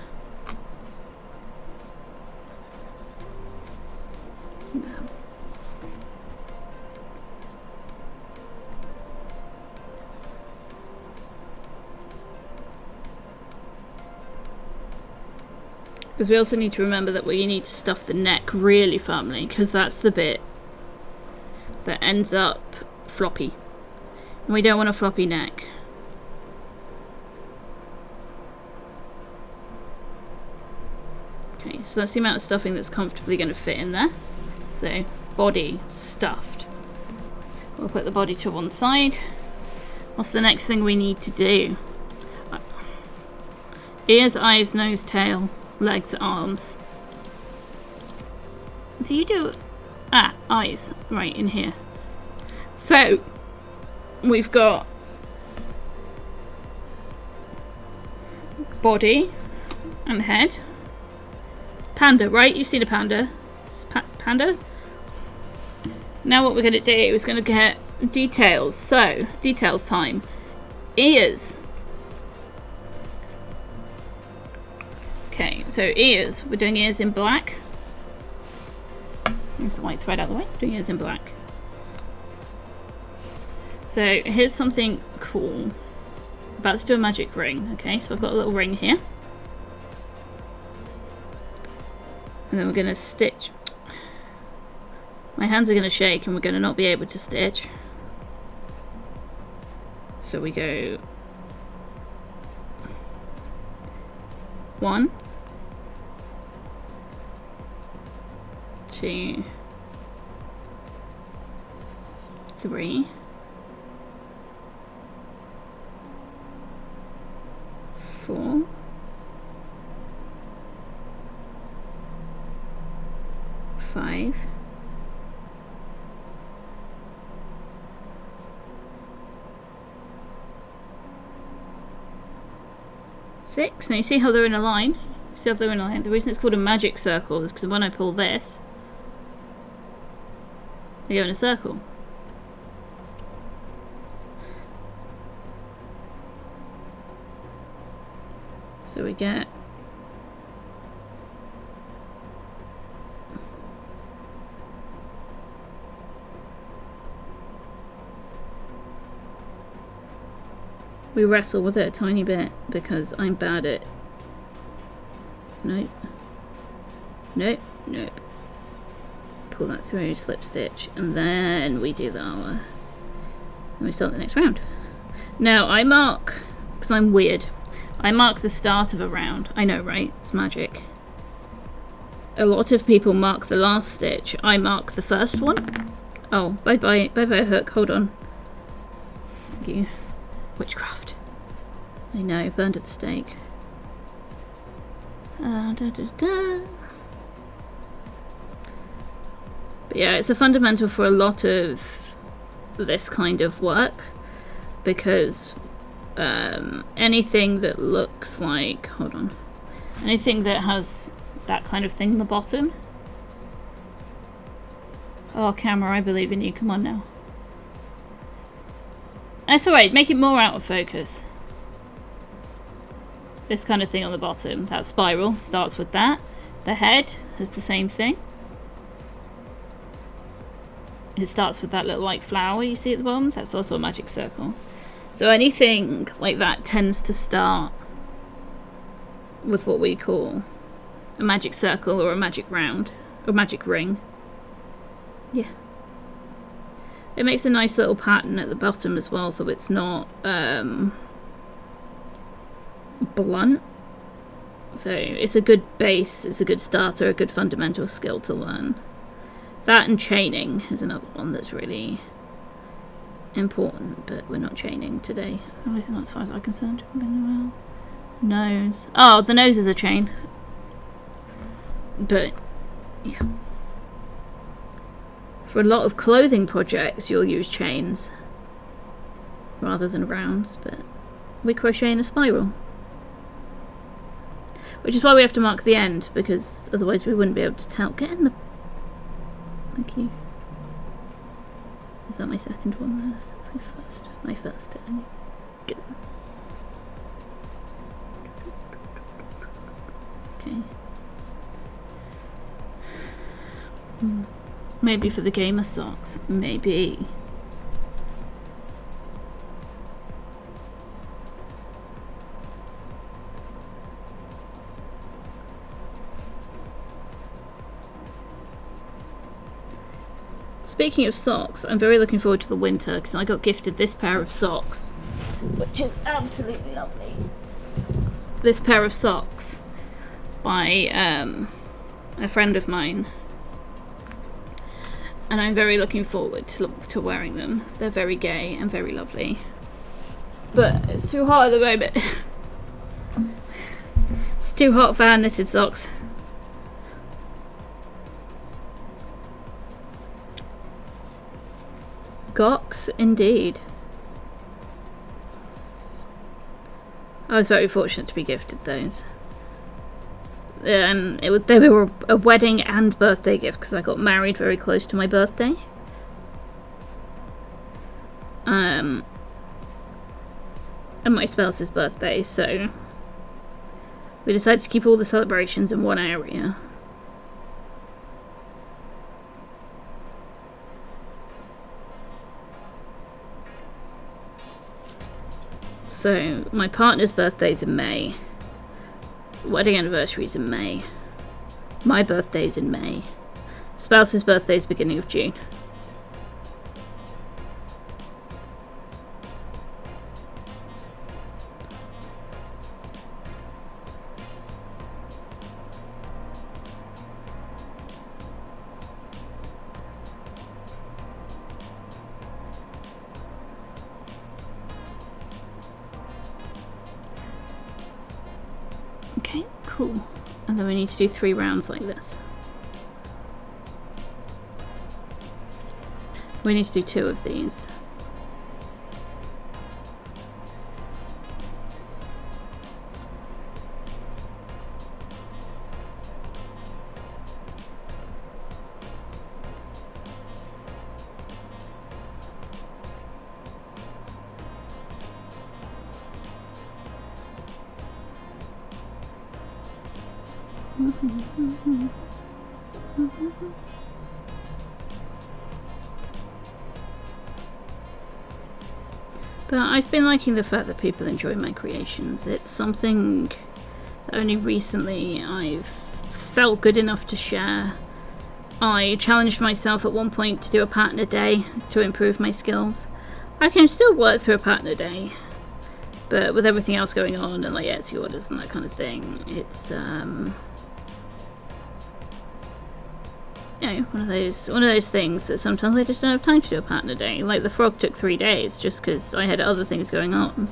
Because we also need to remember that we need to stuff the neck really firmly, because that's the bit that ends up floppy. And we don't want a floppy neck. Okay, so that's the amount of stuffing that's comfortably going to fit in there. So, body stuffed. We'll put the body to one side. What's the next thing we need to do? Ears, eyes, nose, tail, legs, arms. Do you do... Ah, eyes. Right, in here. So, we've got body and head. It's panda, right? You've seen a panda. It's panda. Now what we're going to do is going to get details. So, details time. Ears. Okay, so ears. We're doing ears in black. Move the white thread out of the way. Doing ears in black. So here's something cool. About to do a magic ring. Okay, so I've got a little ring here. And then we're going to stitch. My hands are going to shake and we're going to not be able to stitch. So we go 1, 2, 3, 4, 5, 6. Now you see how they're in a line? See how they're in a line? The reason it's called a magic circle is because when I pull this, they go in a circle. So we get we wrestle with it a tiny bit because I'm bad at nope. Pull that through, slip stitch, and then we do the and we start the next round. Now I mark, because I'm weird, I mark the start of a round. I know, right? It's magic. A lot of people mark the last stitch. I mark the first one. Oh, bye bye hook, hold on. Thank you. Witchcraft. I know, burned at the stake. But yeah, it's a fundamental for a lot of this kind of work, because anything that looks like, hold on, anything that has that kind of thing in the bottom. Oh, camera, I believe in you. Come on now. That's alright, make it more out of focus. This kind of thing on the bottom, that spiral starts with that. The head has the same thing. It starts with that little like flower you see at the bottom. That's also a magic circle. So anything like that tends to start with what we call a magic circle or a magic round or magic ring. Yeah. It makes a nice little pattern at the bottom as well, so it's not blunt. So it's a good base, it's a good starter, a good fundamental skill to learn. That and chaining is another one that's really important, but we're not chaining today. At least not as far as I'm concerned. Nose. Oh, the nose is a chain. But yeah, for a lot of clothing projects you'll use chains rather than rounds, but we crochet in a spiral, which is why we have to mark the end, because otherwise we wouldn't be able to tell. Get in the... Thank you. Is that my second one? My first. My first. Good. Okay. Maybe for the gamer socks. Maybe. Speaking of socks, I'm very looking forward to the winter because I got gifted this pair of socks, which is absolutely lovely. This pair of socks by a friend of mine, and I'm very looking forward to wearing them. They're very gay and very lovely, but it's too hot at the moment. It's too hot for hand knitted socks. Gox, indeed. I was very fortunate to be gifted those. They were a wedding and birthday gift because I got married very close to my birthday. And my spouse's birthday, so we decided to keep all the celebrations in one area. So, my partner's birthday's in May. Wedding anniversary's in May. My birthday's in May. Spouse's birthday's beginning of June. Okay, cool. And then we need to do 3 rounds like this. We need to do 2 of these. But I've been liking the fact that people enjoy my creations. It's something that only recently I've felt good enough to share. I challenged myself at one point to do a pattern a day to improve my skills. I can still work through a pattern a day, but with everything else going on and like Etsy orders and that kind of thing, it's you know, one of those things that sometimes I just don't have time to do a pattern a day. Like the frog took 3 days just because I had other things going on.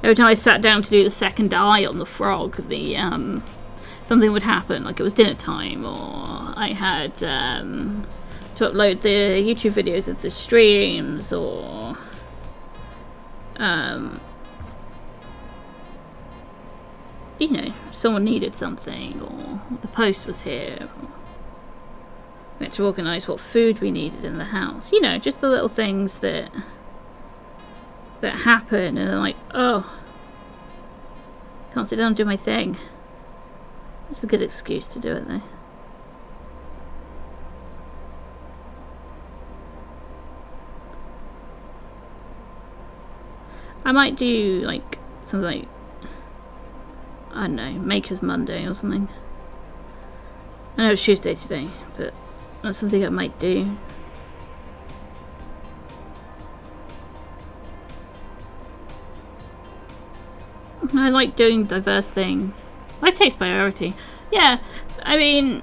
Every time I sat down to do the second eye on the frog, the something would happen, like it was dinner time, or I had to upload the YouTube videos of the streams, or you know, someone needed something, or the post was here. We had to organise what food we needed in the house. You know, just the little things that happen, and they're like, oh, can't sit down and do my thing. It's a good excuse to do it, though. I might do, like, something like, I don't know, Maker's Monday or something. I know it's Tuesday today, but that's something I might do. I like doing diverse things. Life takes priority. Yeah, I mean,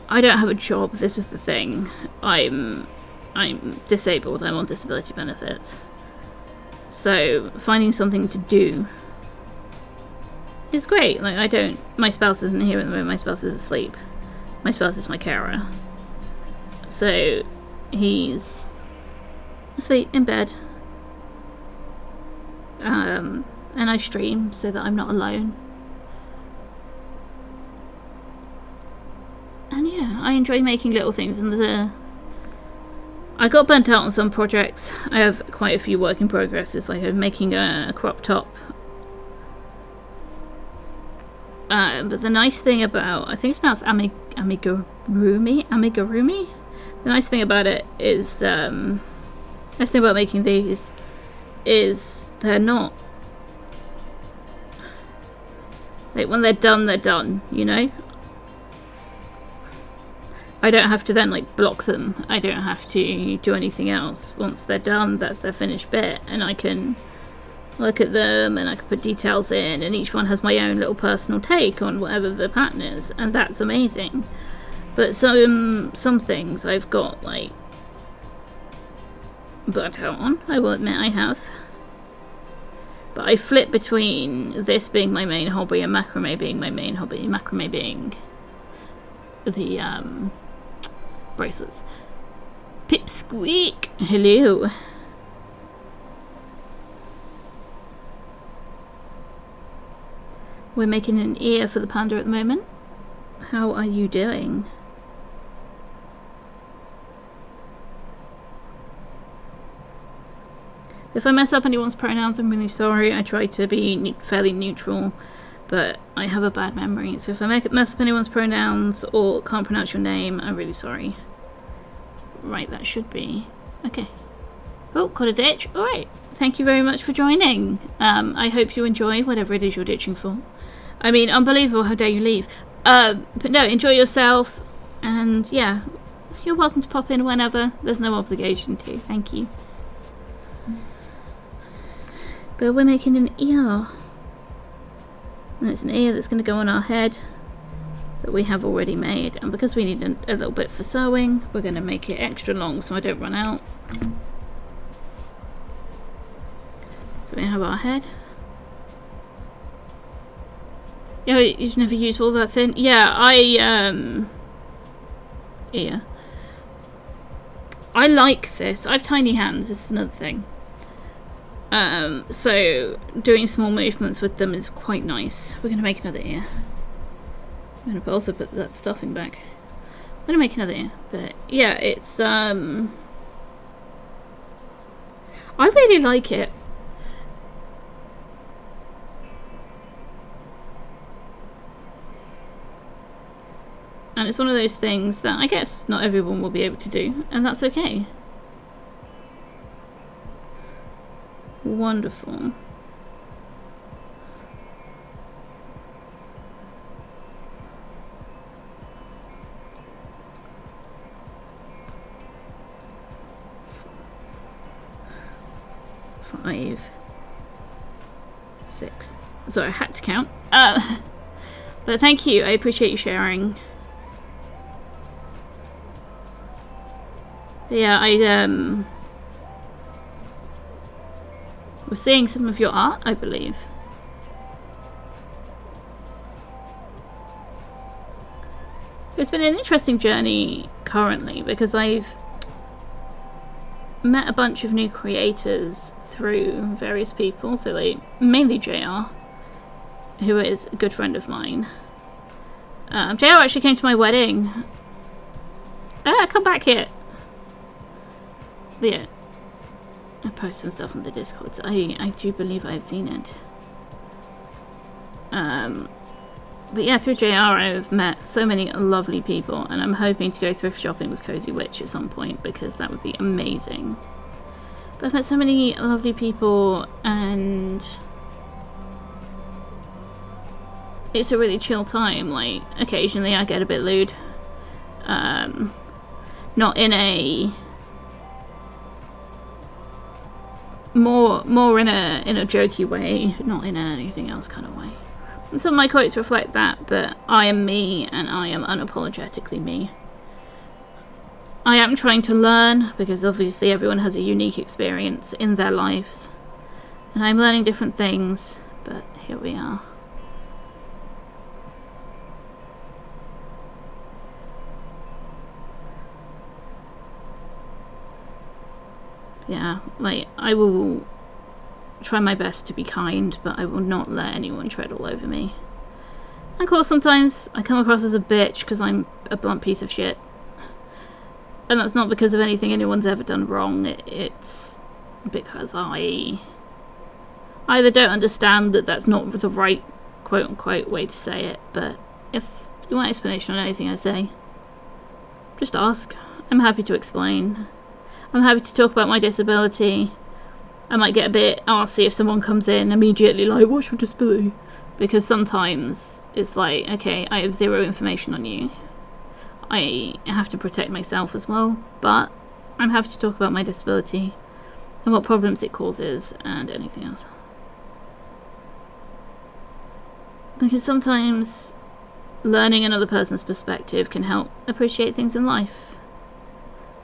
I don't have a job, this is the thing. I'm disabled, I'm on disability benefits. So, finding something to do is great. Like, I don't... My spouse isn't here at the moment. My spouse is asleep. My spouse is my carer. So, he's asleep in bed. And I stream so that I'm not alone. And yeah, I enjoy making little things. And I got burnt out on some projects. I have quite a few work in progress. It's like I'm making a crop top. But the nice thing about... I think it's pronounced amigurumi? The nice thing about it is... the nice thing about making these is they're not... Like, when they're done, you know? I don't have to then, like, block them. I don't have to do anything else. Once they're done, that's their finished bit, and I can look at them, and I can put details in, and each one has my own little personal take on whatever the pattern is, and that's amazing. But some things I've got, like, burnt out on, I will admit I have. But I flip between this being my main hobby and macrame being my main hobby. Macrame being the bracelets. Pipsqueak! Hello. We're making an ear for the panda at the moment. How are you doing? If I mess up anyone's pronouns, I'm really sorry. I try to be fairly neutral, but I have a bad memory. So if I mess up anyone's pronouns or can't pronounce your name, I'm really sorry. Right, that should be... Okay. Oh, got a ditch. Alright. Thank you very much for joining. I hope you enjoy whatever it is you're ditching for. I mean, unbelievable, how dare you leave. But no, enjoy yourself. And yeah, you're welcome to pop in whenever. There's no obligation to. Thank you. But we're making an ear. And it's an ear that's going to go on our head that we have already made. And because we need a little bit for sewing, we're going to make it extra long so I don't run out. So we have our head. Yeah, you've never used all that thin? Yeah, yeah. I like this. I have tiny hands, this is another thing. So doing small movements with them is quite nice. We're going to make another ear. I'm going to also put that stuffing back. I'm going to make another ear. But yeah, it's, I really like it. And it's one of those things that I guess not everyone will be able to do, and that's okay. Wonderful. Five, 6. Sorry, I had to count. But thank you. I appreciate you sharing. But yeah, I was seeing some of your art, I believe. It's been an interesting journey currently because I've met a bunch of new creators through various people, so like mainly JR, who is a good friend of mine. JR actually came to my wedding. Come back here. But yeah, I post some stuff on the Discord, so I do believe I've seen it. But yeah, through JR I've met so many lovely people, and I'm hoping to go thrift shopping with Cozy Witch at some point because that would be amazing. But I've met so many lovely people, and it's a really chill time. Like, occasionally I get a bit lewd. Not in a... More in a jokey way, not in anything else kind of way. And some of my quotes reflect that, but I am me, and I am unapologetically me. I am trying to learn, because obviously everyone has a unique experience in their lives. And I'm learning different things, but here we are. yeah, like, I will try my best to be kind, but I will not let anyone tread all over me. And of course, sometimes I come across as a bitch because I'm a blunt piece of shit. And that's not because of anything anyone's ever done wrong. It's because I either don't understand that that's not the right quote-unquote way to say it, but if you want explanation on anything I say, just ask. I'm happy to explain. I'm happy to talk about my disability. I might get a bit arsy if someone comes in immediately like, what's your disability? Because sometimes it's like, okay, I have zero information on you. I have to protect myself as well, but I'm happy to talk about my disability and what problems it causes and anything else. Because sometimes learning another person's perspective can help appreciate things in life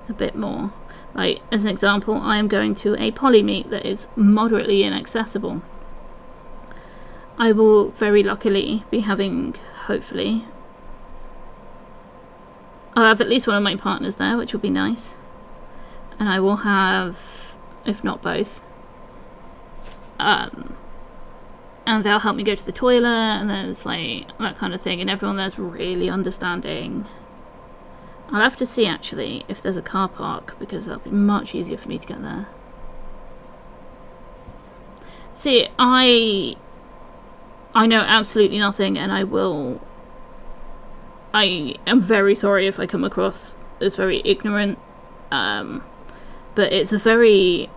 a bit more. Like, as an example, I am going to a poly meet that is moderately inaccessible. I will very luckily be having, hopefully, I'll have at least one of my partners there, which will be nice. And I will have, if not both, and they'll help me go to the toilet, and there's like that kind of thing, and everyone there's really understanding. I'll have to see actually if there's a car park, because that'll be much easier for me to get there. See, I know absolutely nothing, and I am very sorry if I come across as very ignorant, but it's a very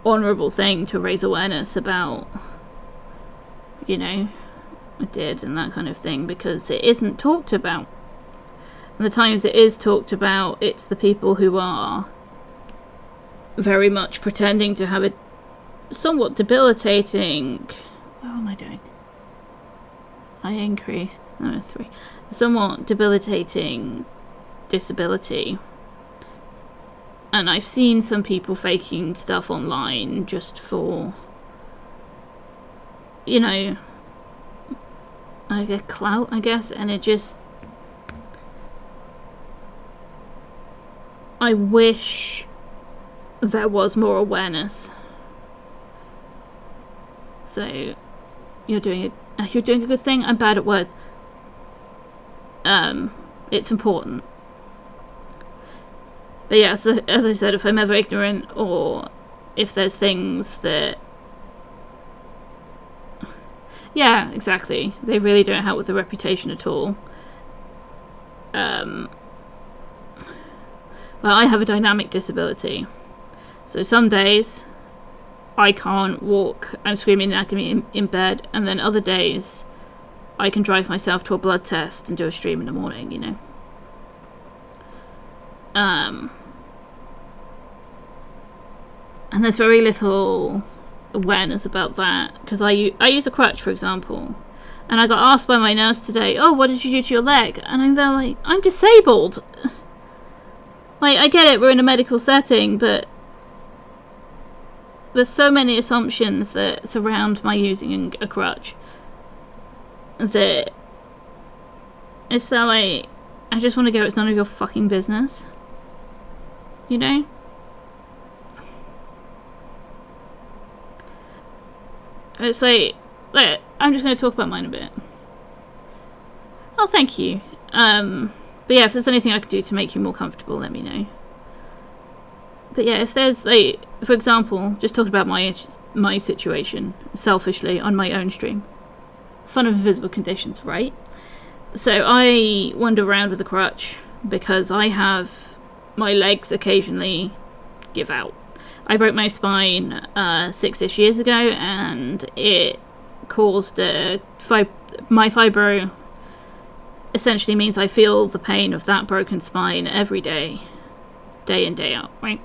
honourable thing to raise awareness about, you know, I did and that kind of thing, because it isn't talked about. And the times it is talked about, it's the people who are very much pretending to have a somewhat debilitating... What am I doing? I increased... No, 3. A somewhat debilitating disability. And I've seen some people faking stuff online just for, you know, I get clout, I guess, and it just... I wish there was more awareness. So, you're doing a good thing. I'm bad at words. It's important. But yeah, so, as I said, if I'm ever ignorant, or if there's things that... Yeah, exactly. They really don't help with the reputation at all. Well, I have a dynamic disability. So some days I can't walk, I'm screaming agony in bed, and then other days I can drive myself to a blood test and do a stream in the morning, you know. And there's very little awareness about that, because I use a crutch, for example, and I got asked by my nurse today, oh, what did you do to your leg? And I'm there like, I'm disabled. Like, I get it, we're in a medical setting, but there's so many assumptions that surround my using a crutch that it's that, like, I just want to go, it's none of your fucking business. You know? It's like, I'm just going to talk about mine a bit. Oh, thank you. But yeah, if there's anything I could do to make you more comfortable, let me know. But yeah, if there's, like, for example, just talking about my situation, selfishly, on my own stream. Fun of invisible conditions, right? So I wander around with a crutch because I have my legs occasionally give out. I broke my spine 6-ish years ago, and it caused my fibro essentially means I feel the pain of that broken spine every day in, day out, right?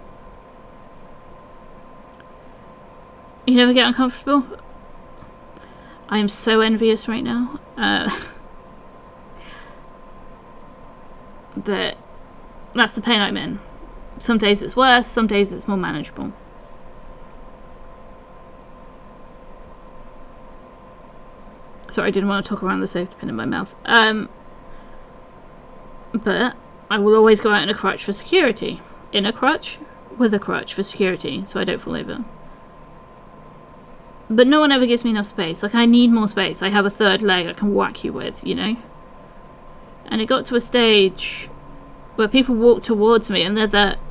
You never get uncomfortable? I am so envious right now. But that's the pain I'm in. Some days it's worse, some days it's more manageable. Sorry, I didn't want to talk around the safety pin in my mouth. But I will always go out in a crutch for security. In a crutch, with a crutch for security, so I don't fall over. But no one ever gives me enough space. Like, I need more space. I have a third leg I can whack you with, you know? And it got to a stage where people walk towards me and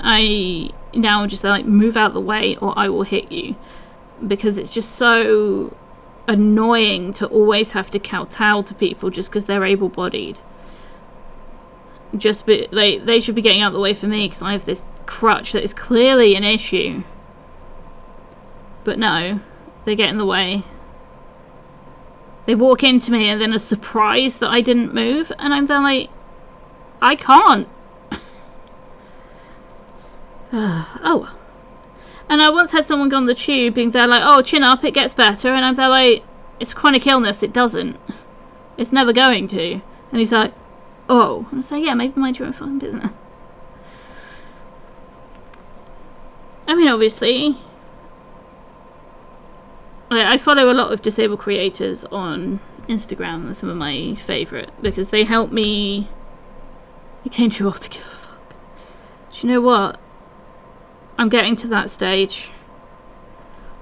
I now just like, move out the way or I will hit you. Because it's just so annoying to always have to kowtow to people just because they're able-bodied. They should be getting out of the way for me because I have this crutch that is clearly an issue. But no, they get in the way. They walk into me and then are surprised that I didn't move, and I'm then like, I can't. Oh well. And I once had someone go on the tube being there like, oh, chin up, it gets better, and I'm there like, it's a chronic illness, it doesn't. It's never going to. And he's like, oh. And I say, yeah, maybe mind your own fucking business. I mean, obviously, I follow a lot of disabled creators on Instagram. They're some of my favourite because they help me. It came too old to give a fuck. Do you know what? I'm getting to that stage.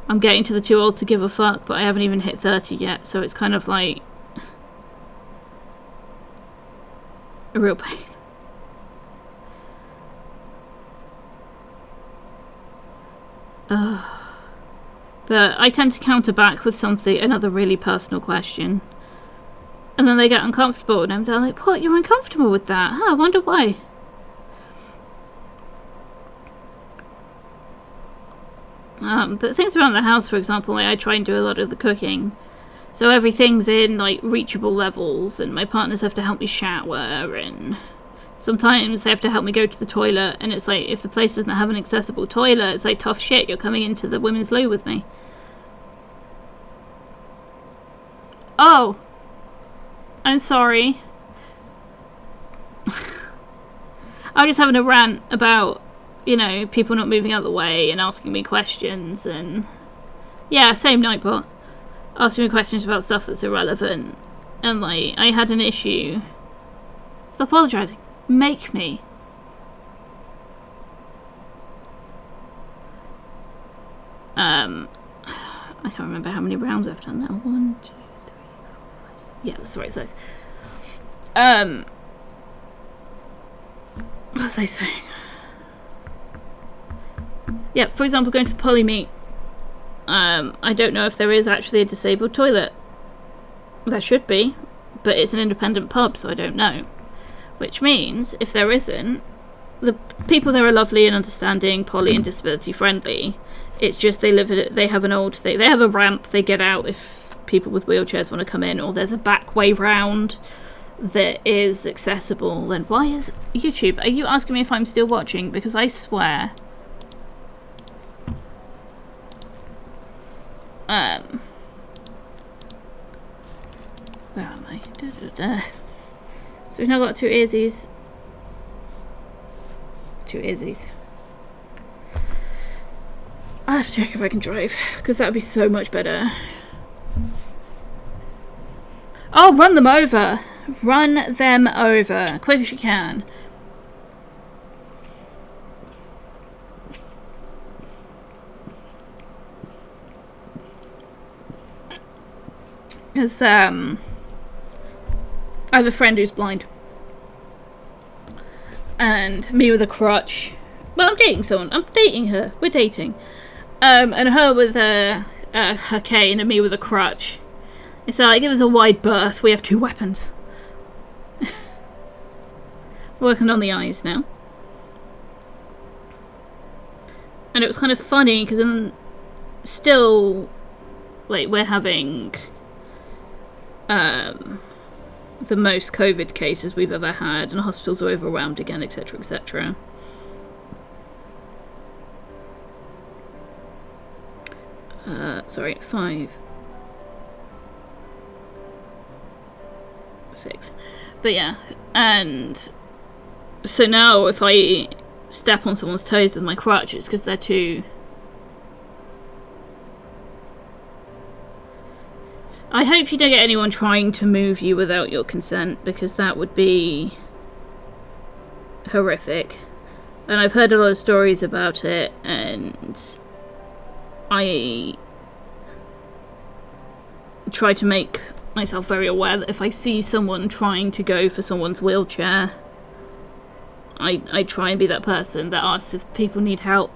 I'm getting to the too old to give a fuck, but I haven't even hit 30 yet, so it's kind of like a real pain. But I tend to counter back with another really personal question. And then they get uncomfortable, and I'm there like, what, you're uncomfortable with that? Huh, I wonder why. But things around the house, for example, I try and do a lot of the cooking. So everything's in, like, reachable levels, and my partners have to help me shower, and sometimes they have to help me go to the toilet, and it's like, if the place doesn't have an accessible toilet, it's like, tough shit, you're coming into the women's loo with me. Oh! I'm sorry. I'm just having a rant about, you know, people not moving out of the way and asking me questions, and yeah, same Nightbot. Asking me questions about stuff that's irrelevant. And like, I had an issue. Stop apologising. Make me. I can't remember how many rounds I've done now. 1, 2, 3, 4, 5, 6. Yeah, that's the right size. What was I saying? Yeah, for example, going to the poly meet. I don't know if there is actually a disabled toilet. There should be, but it's an independent pub, so I don't know. Which means, if there isn't, the people there are lovely and understanding, poly and disability friendly. It's just they have an old thing. They have a ramp, they get out if people with wheelchairs want to come in, or there's a back way round that is accessible. Then why is YouTube? Are you asking me if I'm still watching? Because I swear. Where am I? So we've now got two earsies. I'll have to check if I can drive, because that would be so much better. Oh, run them over! Run them over! Quick as you can. Because, I have a friend who's blind. And me with a crutch. Well, I'm dating someone. I'm dating her. We're dating. And her with her cane and me with a crutch. It's like, give us a wide berth. We have 2 weapons. Working on the eyes now. And it was kind of funny, because then still, like, we're having the most COVID cases we've ever had, and hospitals are overwhelmed again, etc, etc. Sorry, 5, 6. But yeah, and so now if I step on someone's toes with my crutch, it's because they're too... I hope you don't get anyone trying to move you without your consent, because that would be horrific. And I've heard a lot of stories about it, and I try to make myself very aware that if I see someone trying to go for someone's wheelchair, I try and be that person that asks if people need help.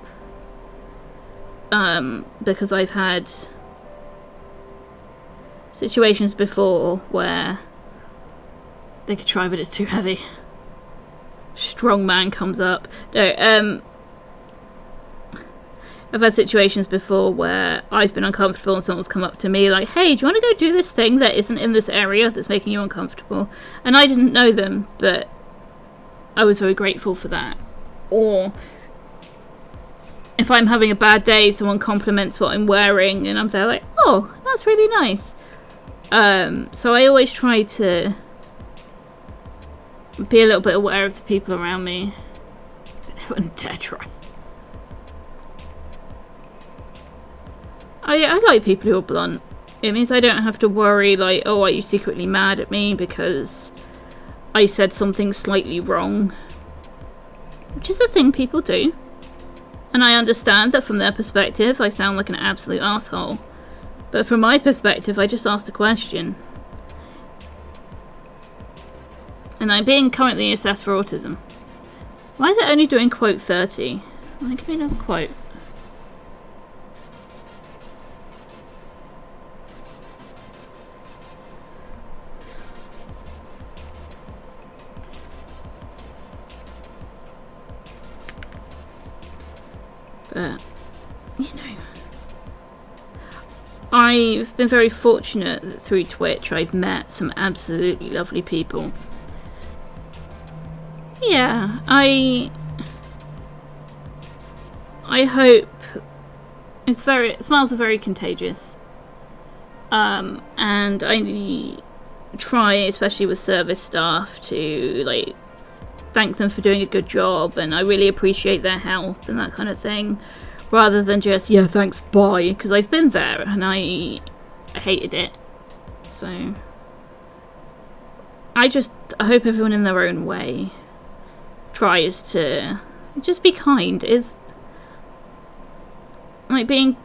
Because I've had situations before where they could try but it's too heavy. Strong man comes up. No, I've had situations before where I've been uncomfortable and someone's come up to me like, hey, do you want to go do this thing that isn't in this area that's making you uncomfortable? And I didn't know them, but I was very grateful for that. Or if I'm having a bad day, someone compliments what I'm wearing and I'm there like, oh, that's really nice. So I always try to be a little bit aware of the people around me. I wouldn't dare try. I like people who are blunt. It means I don't have to worry like, oh, are you secretly mad at me because I said something slightly wrong? Which is a thing people do. And I understand that from their perspective I sound like an absolute asshole. But from my perspective I just asked a question. And I'm being currently assessed for autism. Why is it only doing quote 30? Give me another quote. But, you know, I've been very fortunate that through Twitch I've met some absolutely lovely people. Yeah, I hope smiles are very contagious. And I try, especially with service staff, to like thank them for doing a good job, and I really appreciate their help and that kind of thing, rather than just, yeah, thanks, bye, because I've been there and I hated it. So I hope everyone in their own way tries to just be kind. Is like, being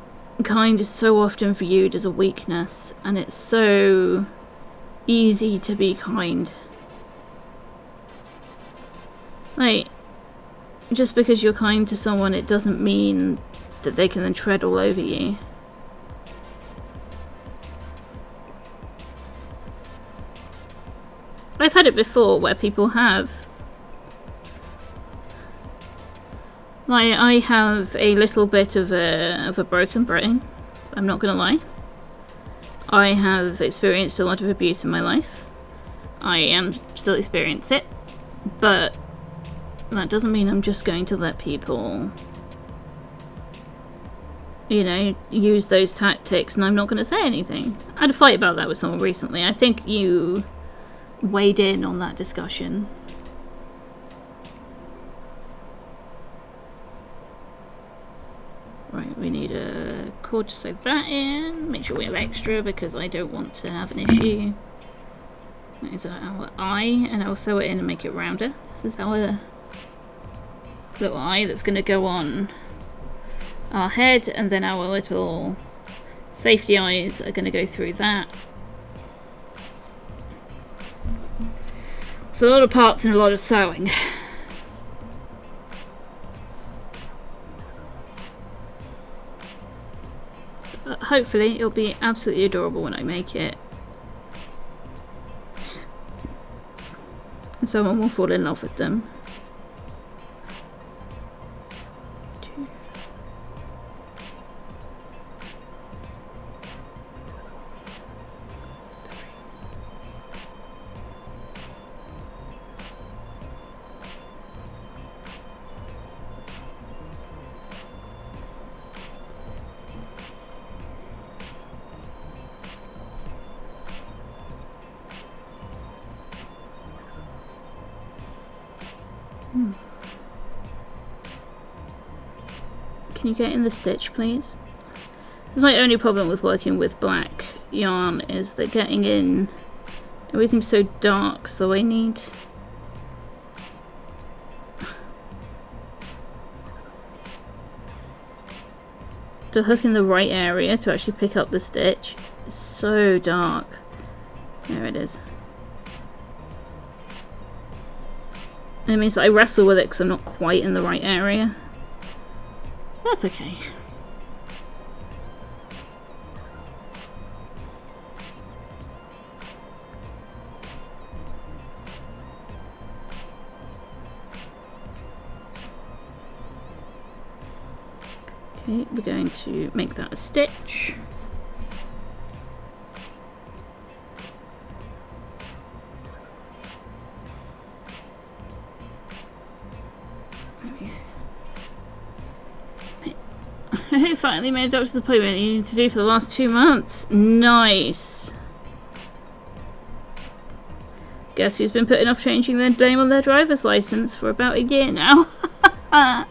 kind is so often viewed as a weakness, and it's so easy to be kind. Like, just because you're kind to someone, it doesn't mean that they can then tread all over you. I've had it before where people have. Like, I have a little bit of a broken brain, I'm not gonna lie. I have experienced a lot of abuse in my life. I am still experience it, but that doesn't mean I'm just going to let people, you know, use those tactics and I'm not going to say anything. I had a fight about that with someone recently. I think you weighed in on that discussion. Right, we need a cord to save that in. Make sure we have extra because I don't want to have an issue. That is our eye, and I'll sew it in and make it rounder. This is our little eye that's going to go on our head, and then our little safety eyes are going to go through that. So a lot of parts and a lot of sewing. But hopefully it'll be absolutely adorable when I make it. And someone will fall in love with them. Can you get in the stitch, please? This is my only problem with working with black yarn, is that getting in, everything's so dark, so I need to hook in the right area to actually pick up the stitch. It's so dark. There it is. And it means that I wrestle with it because I'm not quite in the right area. That's okay. Okay, we're going to make that a stitch. I finally made a doctor's appointment you need to do for the last 2 months. Nice. Guess who's been putting off changing their name on their driver's license for about a year now? I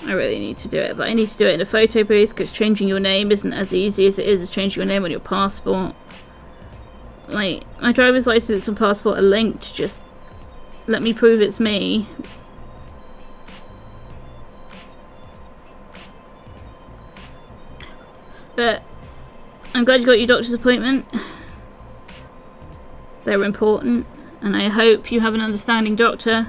really need to do it, but I need to do it in a photo booth because changing your name isn't as easy as it is as changing your name on your passport. Like, my driver's license and passport are linked, just let me prove it's me. But I'm glad you got your doctor's appointment. They're important, and I hope you have an understanding doctor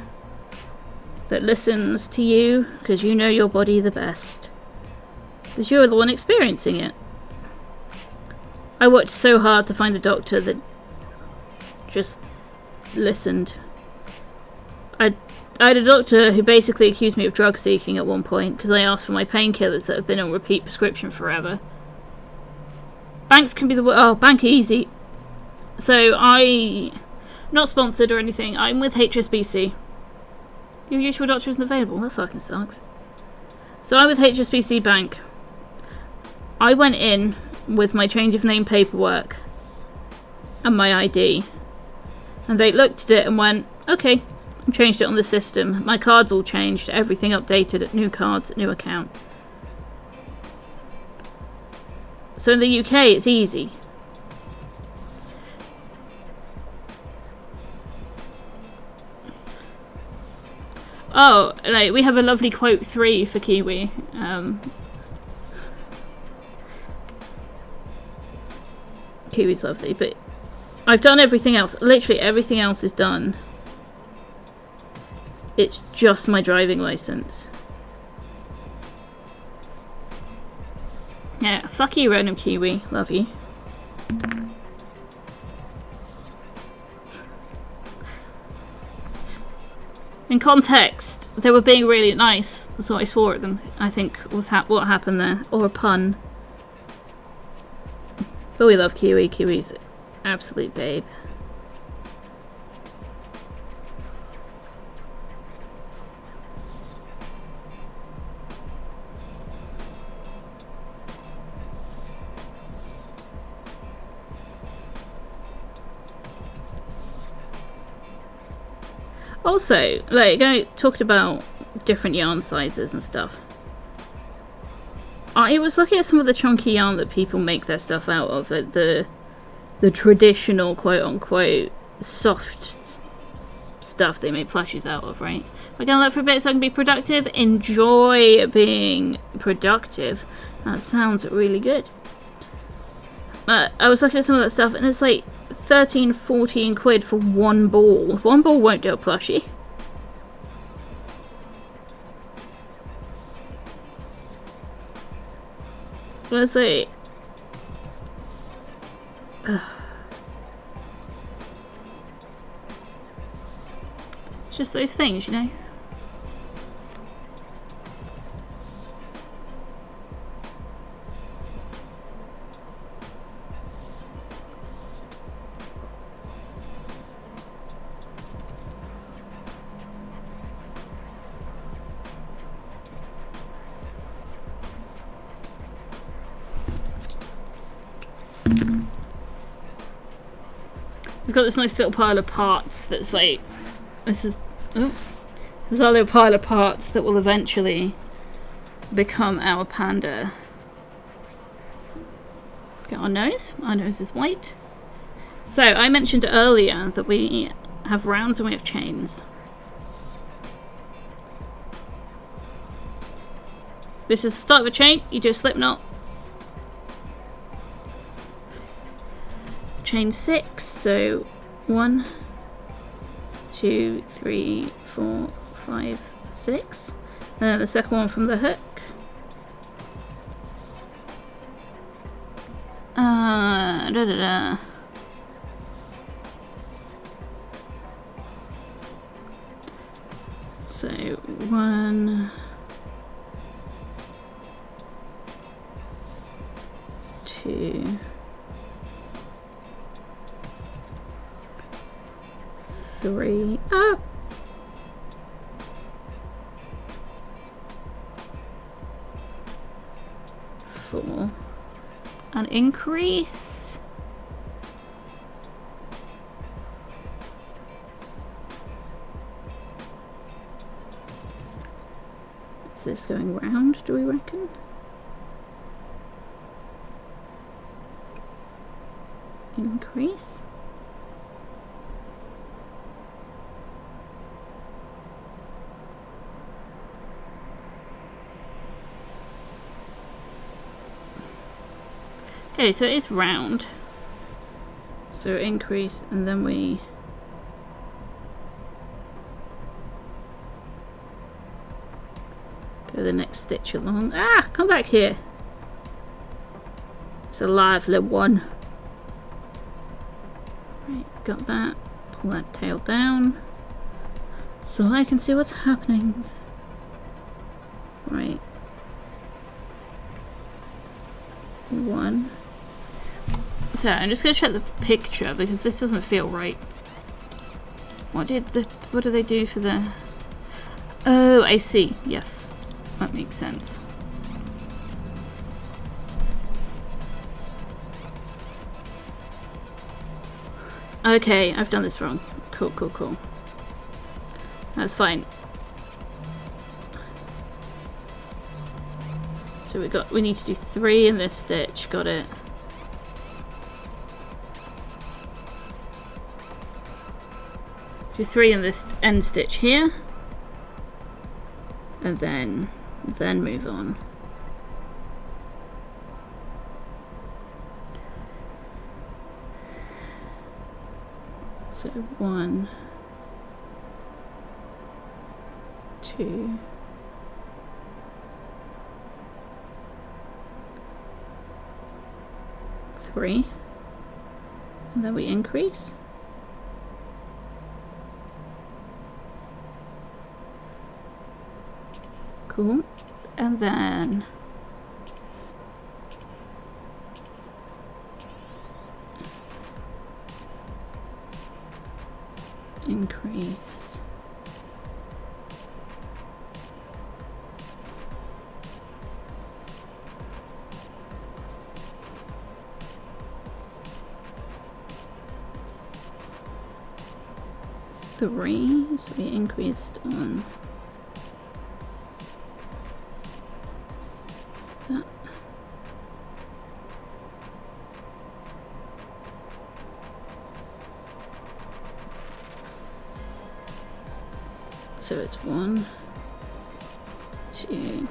that listens to you, because you know your body the best. Because you're the one experiencing it. I worked so hard to find a doctor that just listened. I had a doctor who basically accused me of drug seeking at one point because I asked for my painkillers that have been on repeat prescription forever. Banks can be the oh, bank easy. So not sponsored or anything. I'm with HSBC. Your usual doctor isn't available. That fucking sucks. So I'm with HSBC Bank. I went in with my change of name paperwork and my ID, and they looked at it and went, "Okay," and changed it on the system. My cards all changed. Everything updated. New cards, new account. So in the UK, it's easy. Oh, like, we have a lovely quote 3 for Kiwi. Kiwi's lovely, but I've done everything else. Literally everything else is done. It's just my driving license. Yeah, fuck you, random Kiwi. Love you. In context, they were being really nice, so I swore at them, I think was what happened there. Or a pun. But we love Kiwi. Kiwi's an absolute babe. Also, like, I talked about different yarn sizes and stuff. I was looking at some of the chunky yarn that people make their stuff out of, like the traditional quote-unquote soft stuff they make plushies out of, right? We're gonna look for a bit so I can be productive. Enjoy being productive. That sounds really good. But I was looking at some of that stuff, and it's like 13, 14 quid for one ball. One ball won't do a plushie. But it's like... it's just those things, you know? We've got this nice little pile of parts that's like... This is... Oh, there's our little pile of parts that will eventually become our panda. Get our nose. Our nose is white. So, I mentioned earlier that we have rounds and we have chains. This is the start of a chain. You do a slip knot. Chain 6. So 1, 2, 3, 4, 5, 6. And then the second one from the hook. So 1, 2, 3. Ah! 4. And increase. Is this going round, do we reckon? Increase. Okay, so it's round. So increase, and then we go the next stitch along. Ah, come back here. It's a lively one. Right, got that. Pull that tail down so I can see what's happening. Right. 1. So I'm just going to check the picture because this doesn't feel right. What do they do for the... Oh, I see. Yes, that makes sense. Okay, I've done this wrong. Cool, cool, cool. That's fine. So we need to do 3 in this stitch. Got it. Do 3 in this end stitch here, and then move on. So 1, 2, 3, and then we increase. Cool. And then increase. Three, so we increased on that. So it's 1, 2,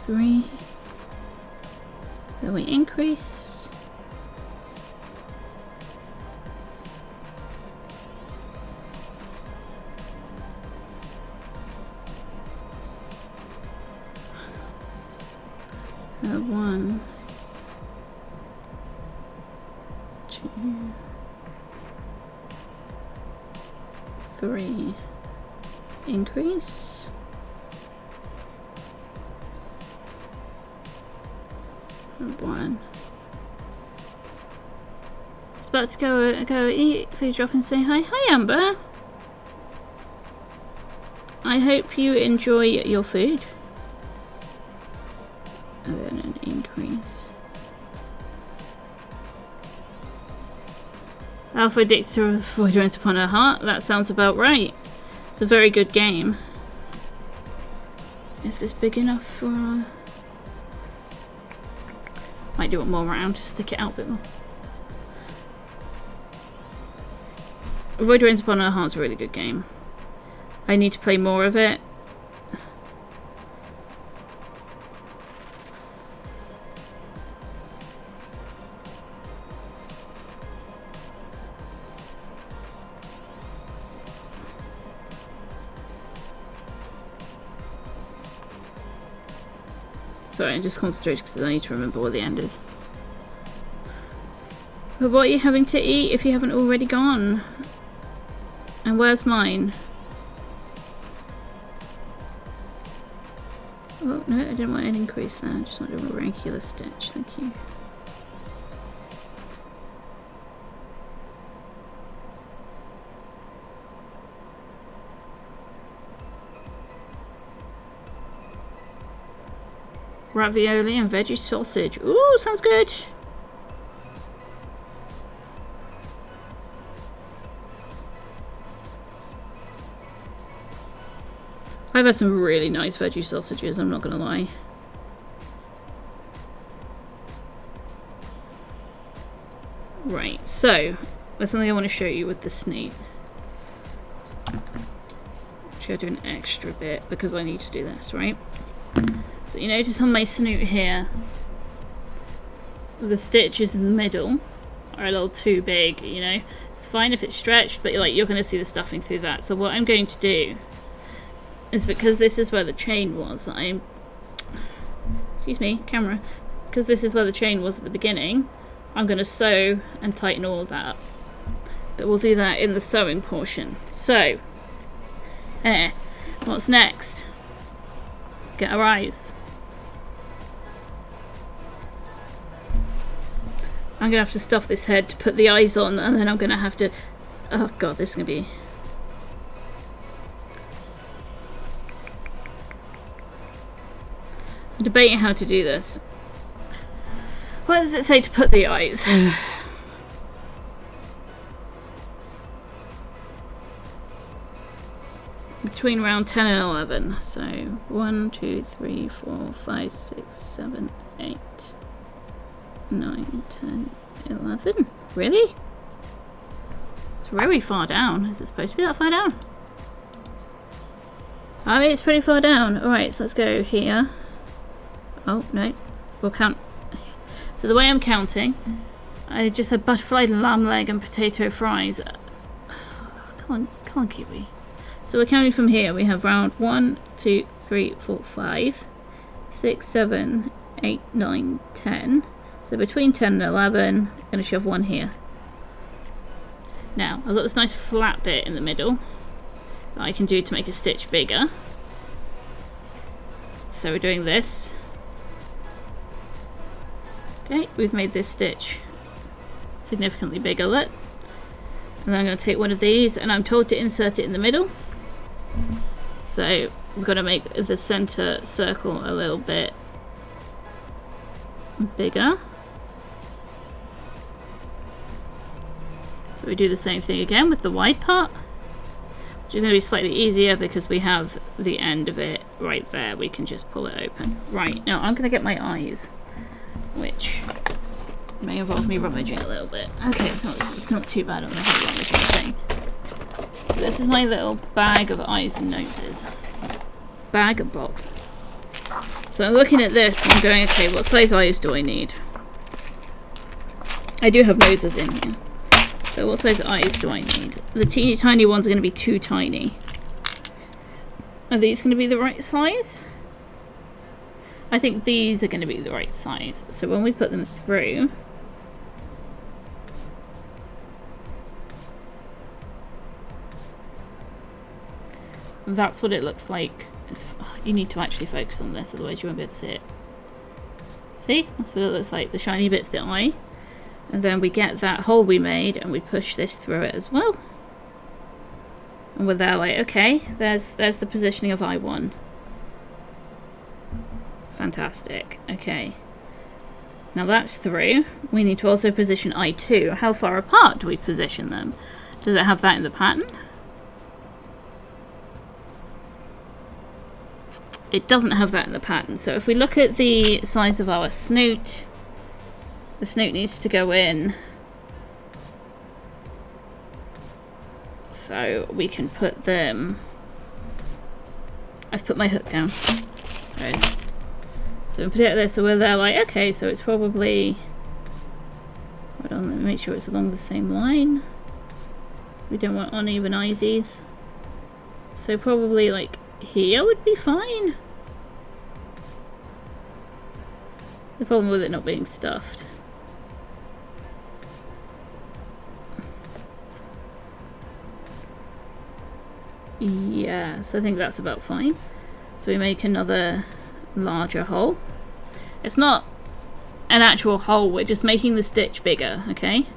3. Then we increase. One, 2, 3, increase. And 1. I was about to go eat. Please drop and say hi. Hi, Amber. I hope you enjoy your food. And then an increase. Alpha Dictator avoid Once Upon a Heart. That sounds about right. It's a very good game. Is this big enough for... Might do one more round to stick it out a bit more. Avoid Once Upon a Heart's a really good game. I need to play more of it. Sorry, I'm just concentrating because I need to remember where the end is. But what are you having to eat if you haven't already gone? And where's mine? Oh, no, I didn't want an increase there. I just wanted a regular stitch. Thank you. Ravioli and veggie sausage. Ooh, sounds good. I've had some really nice veggie sausages, I'm not gonna lie. Right, so there's something I want to show you with the snoot. Actually, I'll do an extra bit because I need to do this, right? So you notice on my snoot here, the stitches in the middle are a little too big, you know? It's fine if it's stretched, but you're going to see the stuffing through that. So what I'm going to do is, because this is where the chain was, excuse me, camera. Because this is where the chain was at the beginning, I'm going to sew and tighten all of that up. But we'll do that in the sewing portion. So, what's next? Get our eyes. I'm going to have to stuff this head to put the eyes on, and then I'm going to have to... Oh god, this is going to be... I'm debating how to do this. What does it say to put the eyes? Between round 10 and 11. So 1, 2, 3, 4, 5, 6, 7, 8, 9, 10, 11. Really? It's very far down. Is it supposed to be that far down? I mean, it's pretty far down. Alright, so let's go here. Oh, no. We'll count. So the way I'm counting, I just had butterfly, lamb leg and potato fries. Come on, Kiwi. So we're counting from here. We have round 1, 2, 3, 4, 5, 6, 7, 8, 9, 10. So between 10 and 11, I'm going to shove one here. Now, I've got this nice flat bit in the middle that I can do to make a stitch bigger. So we're doing this. Okay, we've made this stitch significantly bigger, look. And then I'm going to take one of these, and I'm told to insert it in the middle. So we've got to make the center circle a little bit bigger. So we do the same thing again with the wide part, which is going to be slightly easier because we have the end of it right there. We can just pull it open. Right, now I'm going to get my eyes, which may involve me rummaging a little bit. Okay, not too bad on the whole rummaging thing. So this is my little bag of eyes and noses. Bag and box. So I'm looking at this and I'm going, okay, what size eyes do I need? I do have noses in here. So what size eyes do I need? The teeny tiny ones are going to be too tiny. Are these going to be the right size? I think these are going to be the right size. So when we put them through, that's what it looks like. You need to actually focus on this, otherwise you won't be able to see it. See? That's what it looks like. The shiny bit's the eye. And then we get that hole we made and we push this through it as well. And we're there like, okay, there's the positioning of eye 1. Fantastic. Okay. Now that's through. We need to also position eye 2. How far apart do we position them? Does it have that in the pattern? It doesn't have that in the pattern. So if we look at the size of our snoot, the snoot needs to go in. So we can put them... I've put my hook down. There it is. So we put it there, so we're there like, okay, so it's probably... Hold on, let me make sure it's along the same line. We don't want uneven eyesies. So probably like here would be fine. The problem with it not being stuffed. Yeah, so I think that's about fine. So we make another larger hole. It's not an actual hole, we're just making the stitch bigger, okay?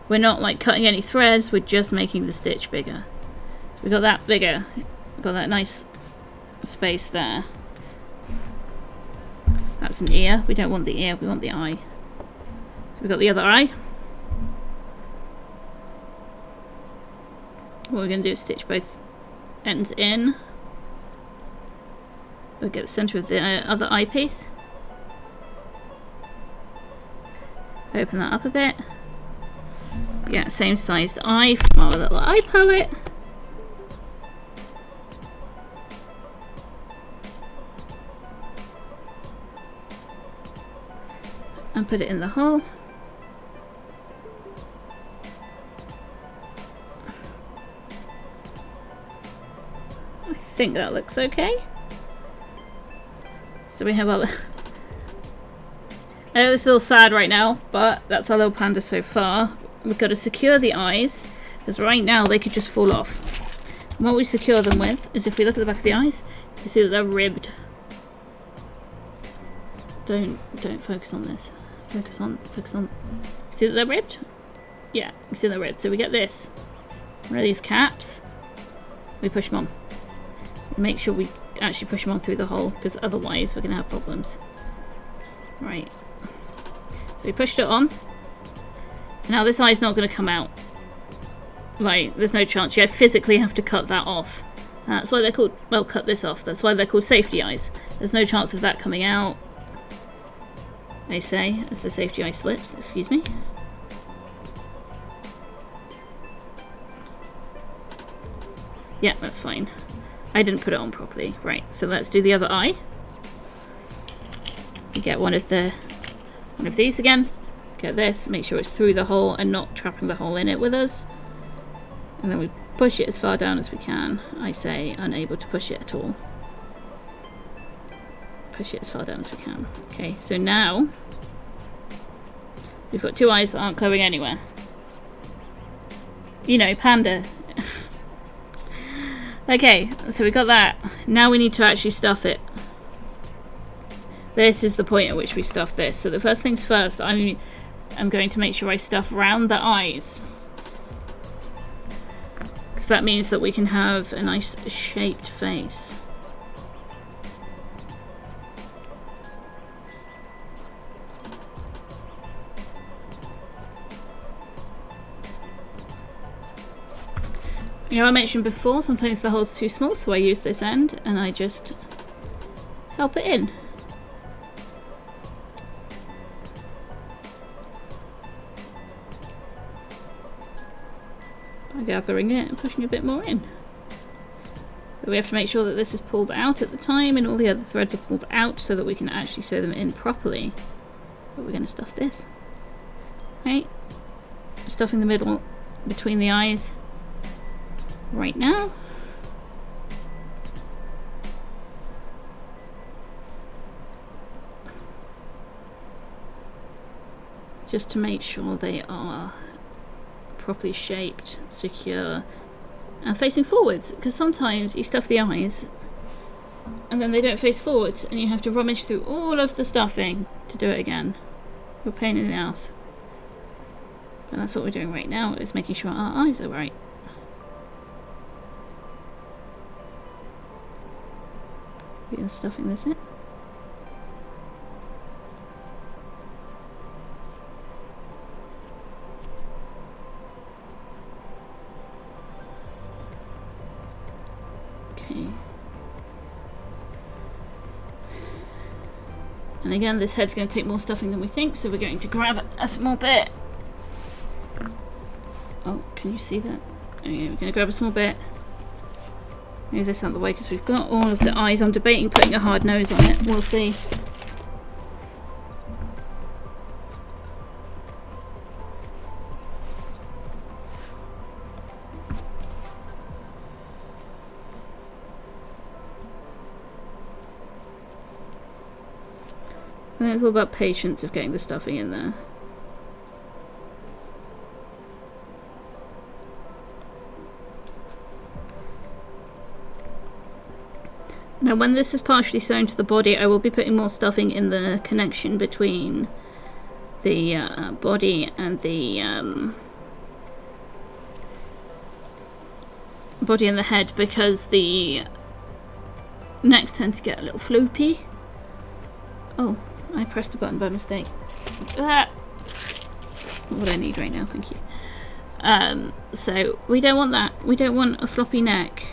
We're not like cutting any threads, we're just making the stitch bigger. So we got that bigger, we got that nice space there. That's an ear, we don't want the ear, we want the eye. So we got the other eye. What we're going to do is stitch both ends in. We'll get the centre of the other eyepiece. Open that up a bit. Yeah, same sized eye from our little eye palette. And put it in the hole. I think that looks okay. So we have our... I know it's a little sad right now, but that's our little panda so far. We've got to secure the eyes, because right now they could just fall off. And what we secure them with is, if we look at the back of the eyes, you can see that they're ribbed. Don't focus on this. Focus on. See that they're ribbed? Yeah, you see they're ribbed. So we get this. One of these caps. We push them on. Make sure we actually push them on through the hole, because otherwise we're going to have problems. Right. So we pushed it on. Now this eye's not going to come out. Like, there's no chance. You physically have to cut that off. And that's why they're called... Well, cut this off. That's why they're called safety eyes. There's no chance of that coming out. I say, as the safety eye slips. Excuse me. Yeah, that's fine. I didn't put it on properly. Right, so let's do the other eye. You get one of these again. Get this, make sure it's through the hole and not trapping the hole in it with us. And then we push it as far down as we can. I say unable to push it at all. Push it as far down as we can. Okay, so now we've got two eyes that aren't going anywhere. You know, Panda. Okay, so we got that. Now we need to actually stuff it. This is the point at which we stuff this. So the first things first, I'm going to make sure I stuff round the eyes. Because that means that we can have a nice shaped face. You know, I mentioned before, sometimes the hole's too small, so I use this end and I just help it in. By gathering it and pushing a bit more in. But we have to make sure that this is pulled out at the time and all the other threads are pulled out so that we can actually sew them in properly. But we're going to stuff this. Right? Stuffing the middle between the eyes. Right now. Just to make sure they are properly shaped, secure, and facing forwards, because sometimes you stuff the eyes and then they don't face forwards and you have to rummage through all of the stuffing to do it again. You're a pain in the ass. And that's what we're doing right now, is making sure our eyes are right. We are stuffing this in. Okay. And again, this head's going to take more stuffing than we think, so we're going to grab a small bit. Oh, can you see that? Okay, we're going to grab a small bit. Move this out of the way because we've got all of the eyes. I'm debating putting a hard nose on it. We'll see. think it's all about patience of getting the stuffing in there. Now when this is partially sewn to the body, I will be putting more stuffing in the connection between the body and the body and the head, because the necks tend to get a little floopy. Oh, I pressed a button by mistake. Ah! That's not what I need right now, thank you. So we don't want that. We don't want a floppy neck.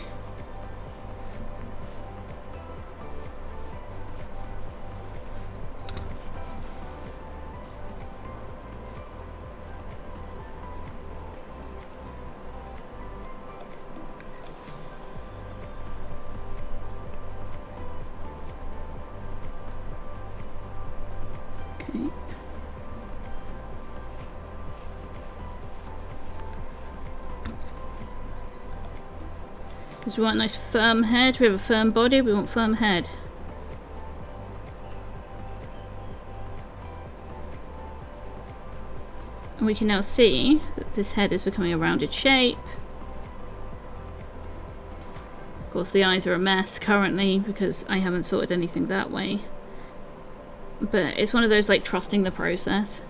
Because we want a nice firm head, we have a firm body, we want firm head. And we can now see that this head is becoming a rounded shape. Of course the eyes are a mess currently because I haven't sorted anything that way. But it's one of those like trusting the process.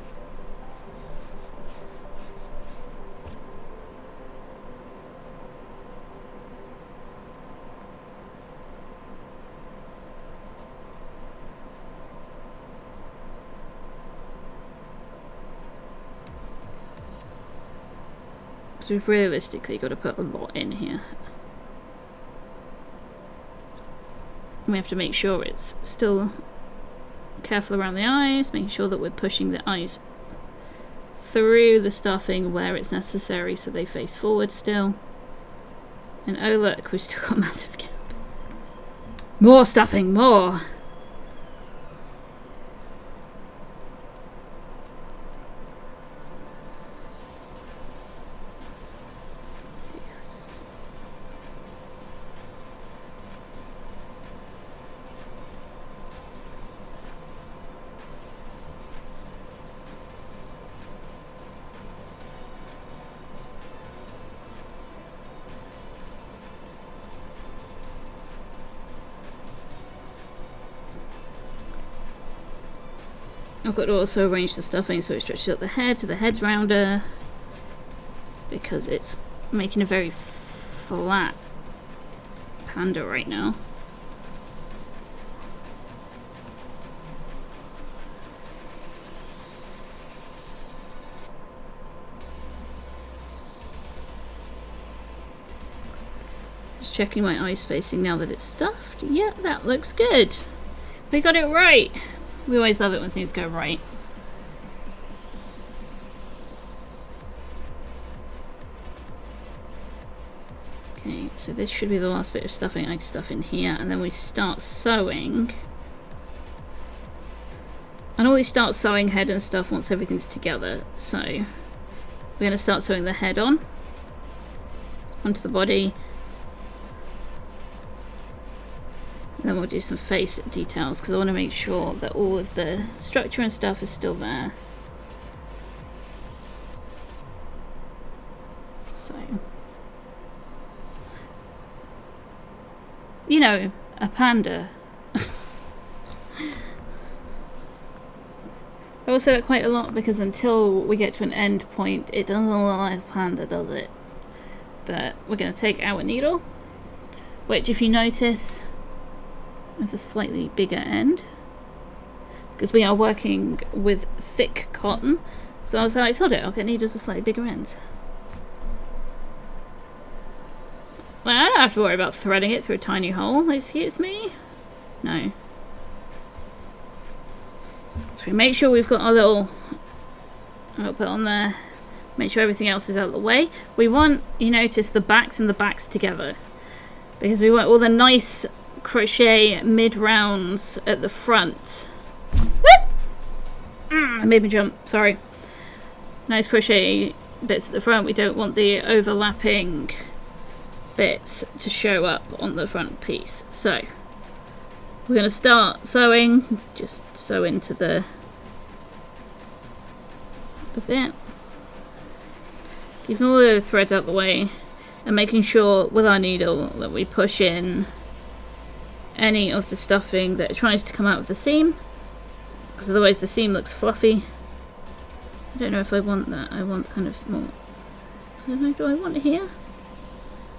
So we've realistically got to put a lot in here. And we have to make sure it's still careful around the eyes, making sure that we're pushing the eyes through the stuffing where it's necessary so they face forward still. And oh look, we've still got a massive gap. More stuffing, more! I've got to also arrange the stuffing so it stretches out the head, so the head's rounder, because it's making a very flat panda right now. Just checking my eye spacing now that it's stuffed. Yeah, that looks good. We got it right. We always love it when things go right. Okay, so this should be the last bit of stuffing I can stuff in here, and then we start sewing. And always start sewing head and stuff once everything's together. So we're going to start sewing the head onto the body. And then we'll do some face details because I want to make sure that all of the structure and stuff is still there. So, you know, a panda. I will say that quite a lot because until we get to an end point, it doesn't look like a panda, does it? But we're going to take our needle, which if you notice, has a slightly bigger end because we are working with thick cotton. So I was like, sod it, I'll get needles with slightly bigger ends. Well, I don't have to worry about threading it through a tiny hole, excuse me. No. So we make sure we've got our little bit on there. Make sure everything else is out of the way. We want, you notice, the backs and the backs together because we want all the nice crochet mid rounds at the front. I made me jump, sorry. Nice crochet bits at the front. We don't want the overlapping bits to show up on the front piece. So We're going to start sewing. Just sew into the bit. Keeping all the threads out the way and making sure with our needle that we push in any of the stuffing that tries to come out of the seam, because otherwise the seam looks fluffy. I don't know if I want that. I want kind of more... I don't know, do I want it here?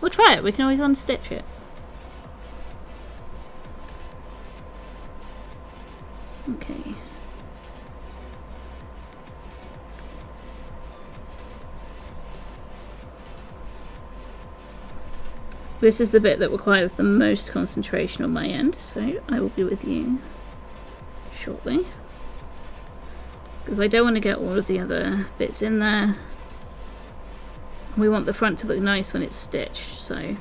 We'll try it. We can always unstitch it. Okay. This is the bit that requires the most concentration on my end, so I will be with you shortly. Because I don't want to get all of the other bits in there. We want the front to look nice when it's stitched, so...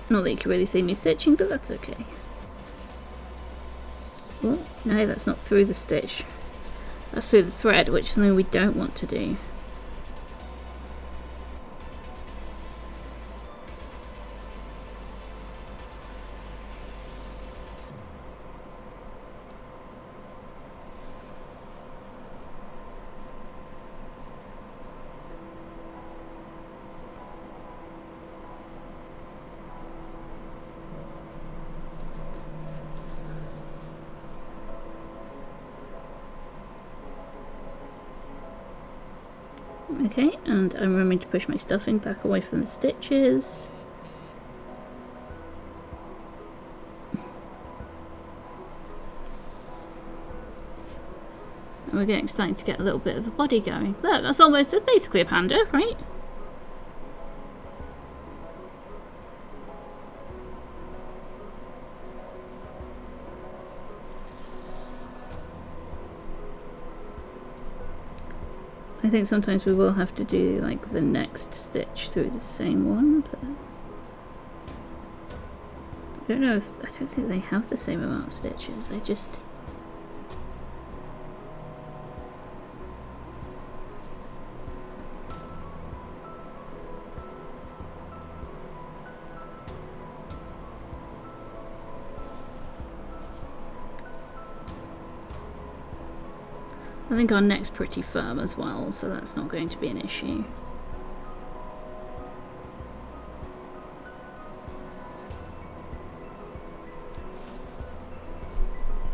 Not that you can really see me stitching, but that's okay. Oh, no, that's not through the stitch. That's through the thread, which is something we don't want to do. Okay, and I'm remembering to push my stuffing back away from the stitches. And we're starting to get a little bit of a body going. Look, that's basically a panda, right? I think sometimes we will have to do like the next stitch through the same one, but I don't think they have the same amount of stitches. I think our neck's pretty firm as well, so that's not going to be an issue.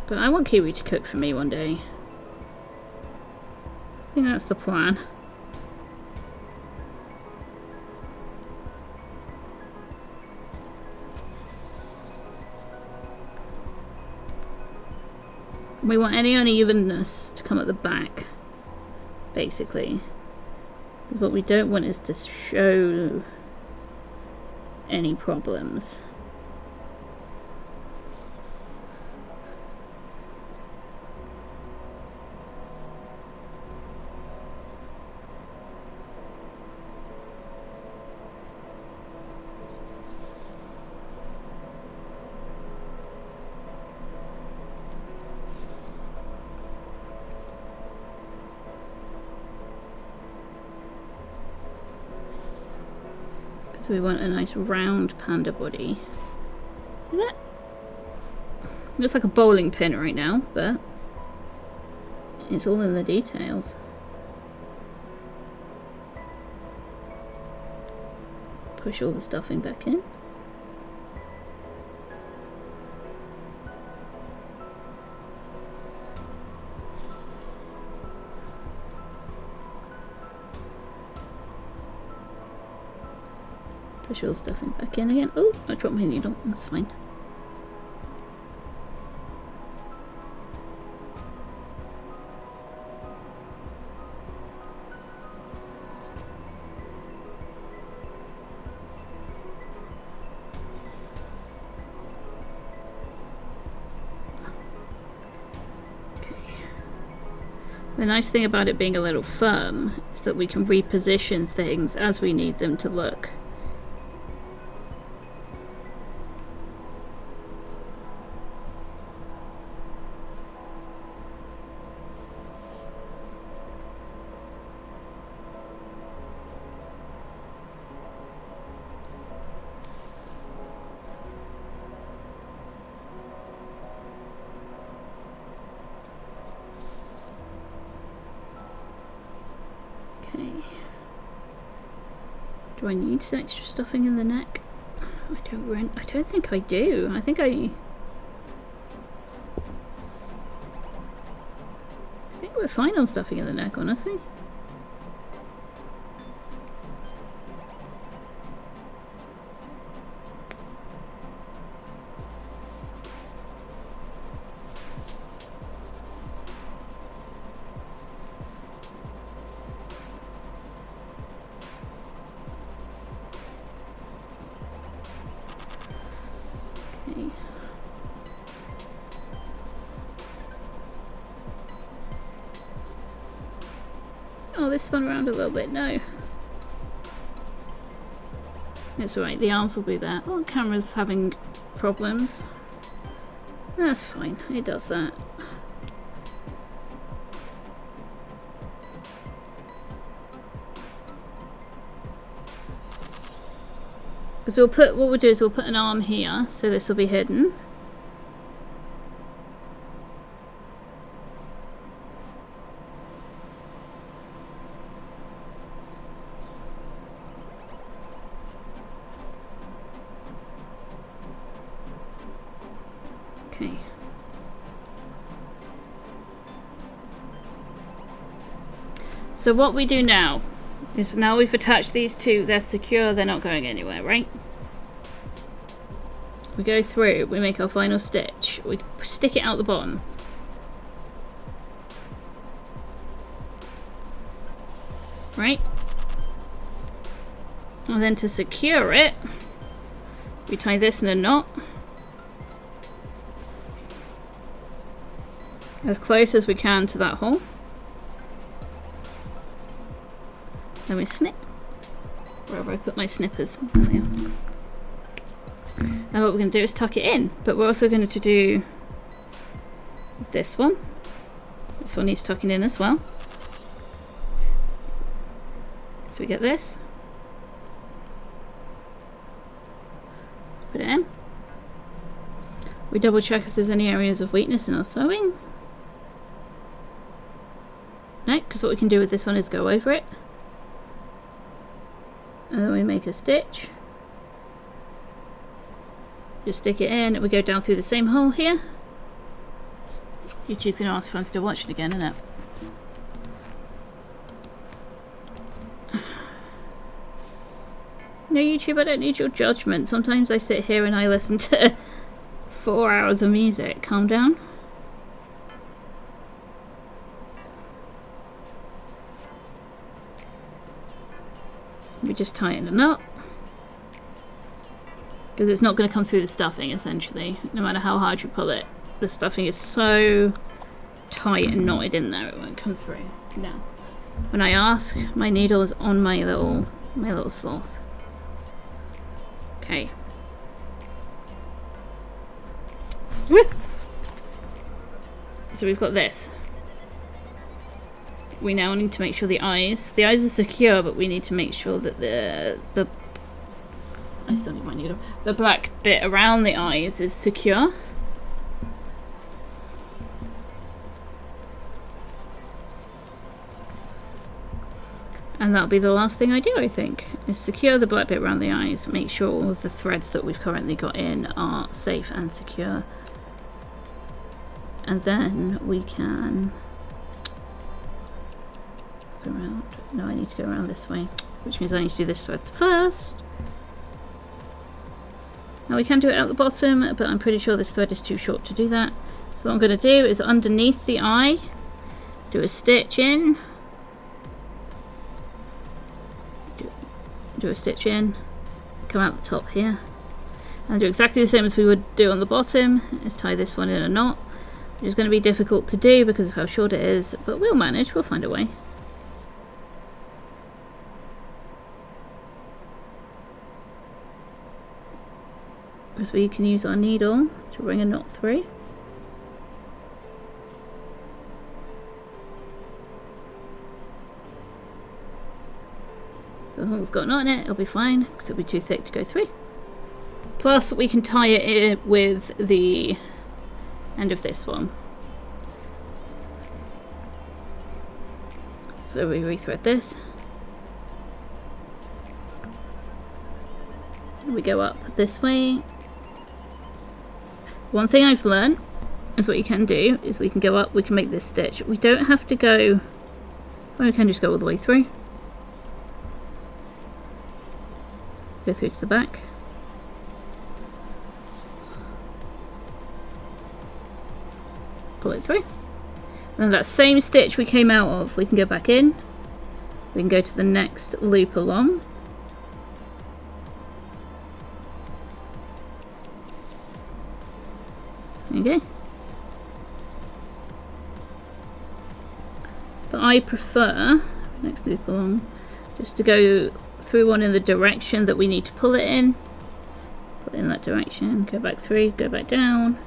But I want Kiwi to cook for me one day. I think that's the plan. We want any unevenness to come at the back, basically. Because what we don't want is to show any problems. So we want a nice round panda body. Look at that. Looks like a bowling pin right now, but it's all in the details. Push all the stuffing back in. Push all the stuffing back in again. Oh, I dropped my needle. That's fine. The nice thing about it being a little firm is that we can reposition things as we need them to look. Okay. Do I need some extra stuffing in the neck? I don't think I do. I think we're fine on stuffing in the neck, honestly. Okay. Oh, this spun around a little bit. No. It's alright, the arms will be there. Oh, the camera's having problems. That's fine, it does that. Because what we'll do is we'll put an arm here, so this will be hidden. Okay. So what we do now is, now we've attached these two, they're secure, they're not going anywhere, right? We go through, we make our final stitch, we stick it out the bottom. Right? And then to secure it, we tie this in a knot. As close as we can to that hole. Then we snip. Wherever I put my snippers. There they are. Now what we're going to do is tuck it in, but we're also going to do this one. This one needs tucking in as well. So we get this. Put it in. We double check if there's any areas of weakness in our sewing. No, because what we can do with this one is go over it. And then we make a stitch. Just stick it in, and we go down through the same hole here. YouTube's going to ask if I'm still watching again, isn't it? No, YouTube, I don't need your judgment. Sometimes I sit here and I listen to 4 hours of music. Calm down. We just tie it in a knot. Because it's not going to come through the stuffing, essentially. No matter how hard you pull it. The stuffing is so tight and knotted in there, it won't come through. Now, when I ask, my needle is on my little sloth. Okay. So we've got this. We now need to make sure the eyes are secure, but we need to make sure that the I still need my needle. The black bit around the eyes is secure. And that'll be the last thing I do, I think, is secure the black bit around the eyes, make sure all of the threads that we've currently got in are safe and secure. And then we can go around. No, I need to go around this way, which means I need to do this thread first. Now we can do it at the bottom, but I'm pretty sure this thread is too short to do that. So what I'm going to do is underneath the eye, do a stitch in, do a stitch in, come out the top here, and do exactly the same as we would do on the bottom, is tie this one in a knot, which is going to be difficult to do because of how short it is, but we'll manage, we'll find a way. Because we can use our needle to bring a knot through. So as long as it's got a knot in it, it'll be fine, because it'll be too thick to go through. Plus, we can tie it in with the end of this one. So we rethread this, We go up this way. One thing I've learned is what you can do is we can go up, we can make this stitch. We don't have to go, well, we can just go all the way through. Go through to the back. Pull it through. And then that same stitch we came out of, we can go back in. We can go to the next loop along. Okay. But I prefer, next loop along, just to go through one in the direction that we need to pull it in. Pull it in that direction, go back through, go back down.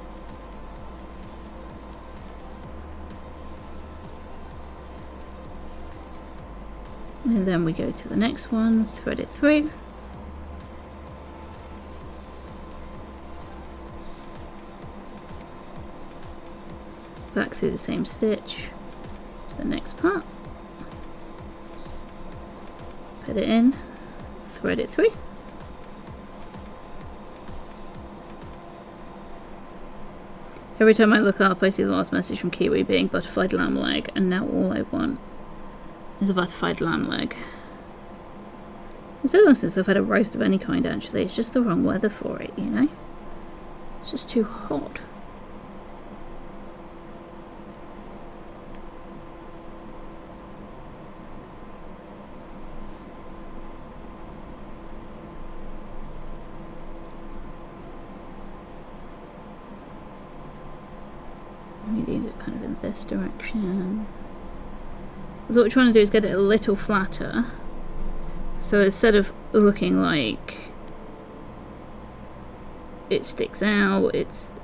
And then we go to the next one, thread it through. Back through the same stitch to the next part. Put it in, thread it through. Every time I look up I see the last message from Kiwi being butterflied lamb leg, and now all I want is a butterflied lamb leg. It's so long since I've had a roast of any kind actually, it's just the wrong weather for it, you know? It's just too hot. We need it kind of in this direction. So what we're trying to do is get it a little flatter. So instead of looking like it sticks out,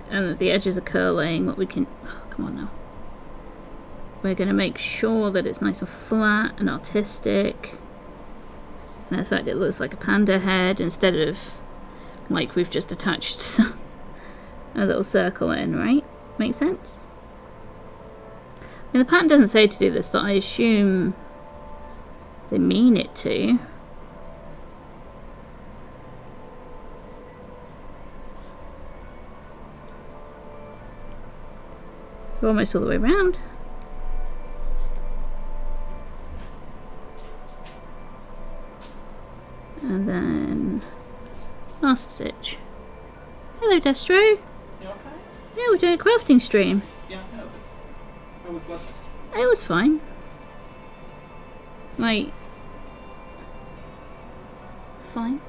and the edges are curling, what we can, oh, come on now. We're going to make sure that it's nice and flat and artistic. And in fact it looks like a panda head instead of like we've just attached a little circle in, right? Make sense? I mean, the pattern doesn't say to do this, but I assume they mean it to. So we're almost all the way around. And then last stitch. Hello, Destro. You okay? Yeah, we're doing a crafting stream. Yeah, I know, but how was blood test? It was fine. Like, it's fine.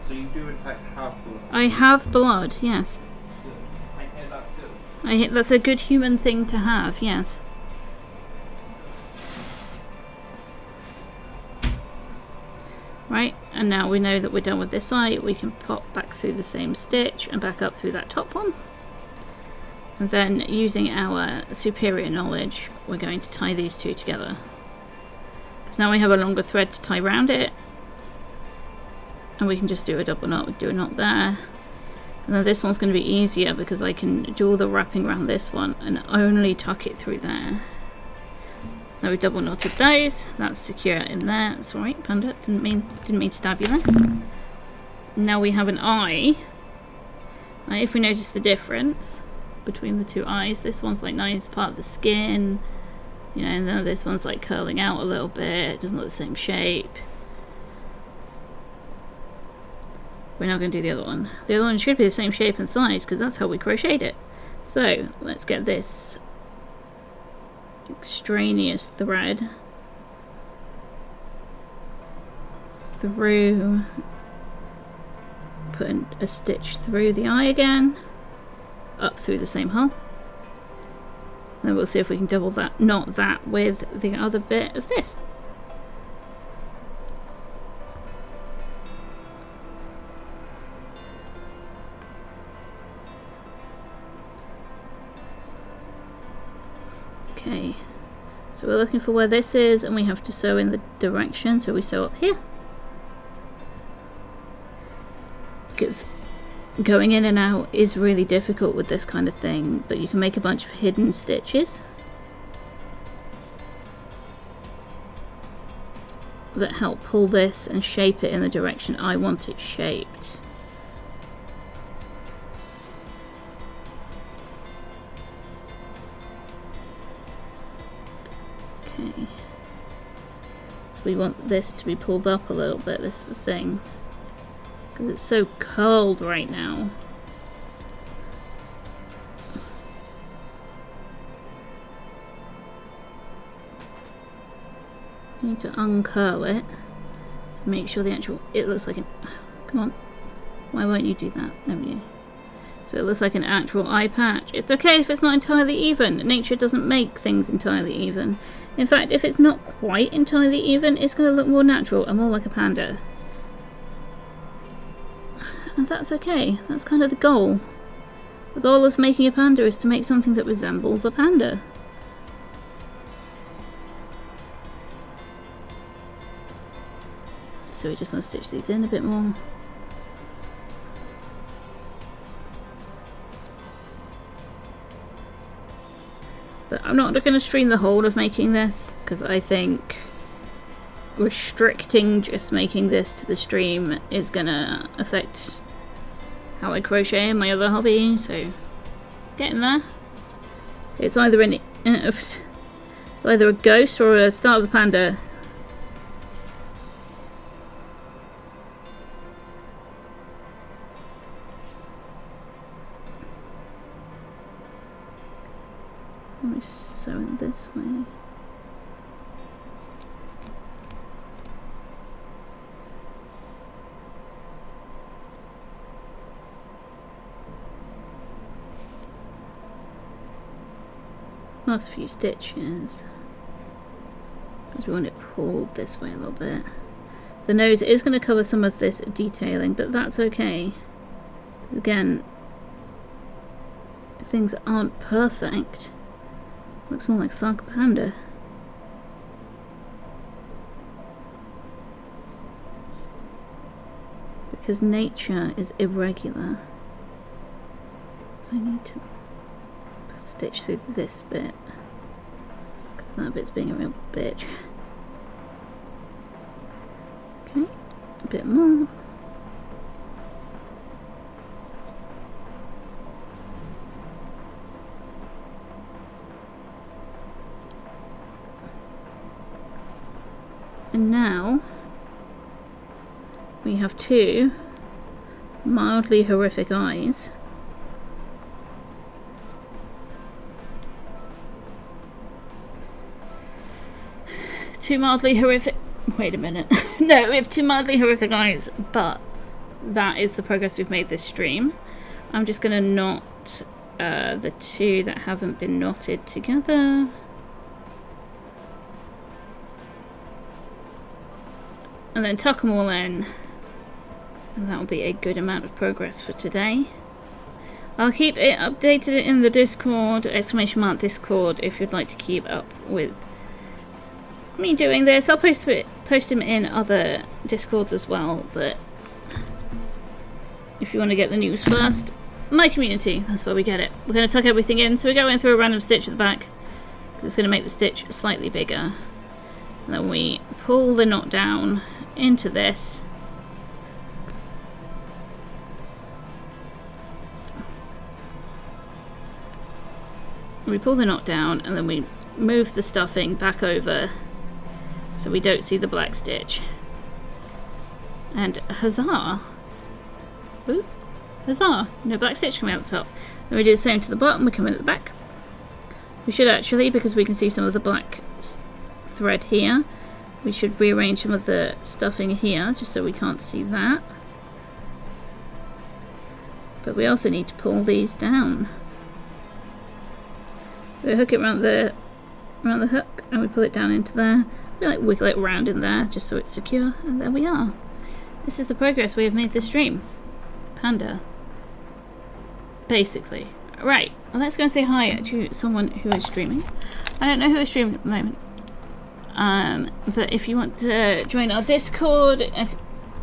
So you do in fact have blood? I have blood, yes. Good. I hear that's good. That's a good human thing to have, yes. Right, and now we know that we're done with this eye, we can pop back through the same stitch and back up through that top one. And then, using our superior knowledge, we're going to tie these two together. Because now we have a longer thread to tie around it. And we can just do a double knot, we do a knot there. And then this one's going to be easier because I can do all the wrapping around this one and only tuck it through there. So we double knotted those, that's secure in there. It's alright, Panda, didn't mean to stab you there. Now we have an eye. If we notice the difference between the two eyes, this one's like nice part of the skin, you know, and then this one's like curling out a little bit, it doesn't look the same shape. We're not going to do the other one. The other one should be the same shape and size because that's how we crocheted it. So let's get this extraneous thread through, put a stitch through the eye again, up through the same hole. Then we'll see if we can double that, knot that with the other bit of this. Okay, so we're looking for where this is and we have to sew in the direction, so we sew up here. Because going in and out is really difficult with this kind of thing, but you can make a bunch of hidden stitches that help pull this and shape it in the direction I want it shaped. So we want this to be pulled up a little bit, this is the thing. Because it's so cold right now. You need to uncurl it. Make sure the actual... It looks like an... Come on. Why won't you do that? There we go. So it looks like an actual eye patch. It's okay if it's not entirely even. Nature doesn't make things entirely even. In fact, if it's not quite entirely even, it's going to look more natural and more like a panda. And that's okay. That's kind of the goal. The goal of making a panda is to make something that resembles a panda. So we just want to stitch these in a bit more. But I'm not going to stream the whole of making this, because I think restricting just making this to the stream is going to affect how I crochet in my other hobby, so getting there. It's either it's either a ghost or a start of a panda. Let me sew it this way. Last few stitches, because we want it pulled this way a little bit. The nose is going to cover some of this detailing, but that's okay. Again, things aren't perfect. Looks more like Funk Panda. Because nature is irregular. I need to stitch through this bit, because that bit's being a real bitch. Okay, a bit more. And now we have two mildly horrific eyes. Two mildly horrific... Wait a minute. No, we have two mildly horrific eyes, but that is the progress we've made this stream. I'm just going to knot the two that haven't been knotted together. And then tuck them all in. And that will be a good amount of progress for today. I'll keep it updated in the Discord, !Discord, if you'd like to keep up with me doing this. I'll post them in other Discords as well, but if you want to get the news first, my community, that's where we get it. We're going to tuck everything in, so we're going through a random stitch at the back. It's going to make the stitch slightly bigger. And then we pull the knot down into this. We pull the knot down and then we move the stuffing back over so we don't see the black stitch. And huzzah! Ooh, huzzah! No black stitch coming out the top. Then we do the same to the bottom, we come in at the back. We should actually, because we can see some of the black thread here, we should rearrange some of the stuffing here just so we can't see that. But we also need to pull these down. So we hook it around the hook and we pull it down into there. We like wiggle it around in there just so it's secure, and there we are. This is the progress we have made this stream. Panda. Basically. Right, well, let's go and say hi to someone who is streaming. I don't know who is streaming at the moment. But if you want to join our Discord,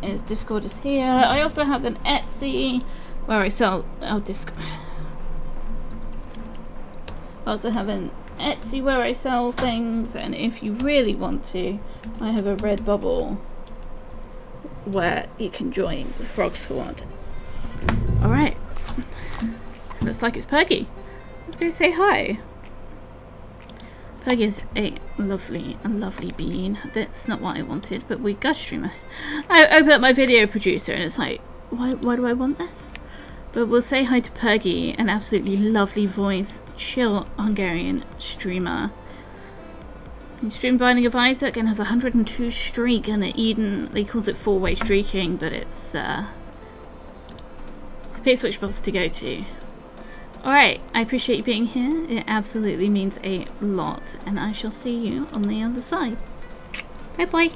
his Discord is here. I also have an Etsy where I sell our Discord. I also have an Etsy where I sell things, and if you really want to, I have a Redbubble where you can join the Frog Squad. Alright. Looks like it's Perky. Let's go say hi. Pug is a lovely bean. That's not what I wanted, but we got streamer. I open up my video producer and it's like, why do I want this? But we'll say hi to Puggy, an absolutely lovely voice, chill Hungarian streamer. He streamed Binding of Isaac and has 102 streak, and at Eden he calls it 4-way streaking, but it's pick which boss to go to. Alright, I appreciate you being here. It absolutely means a lot, and I shall see you on the other side. Bye bye.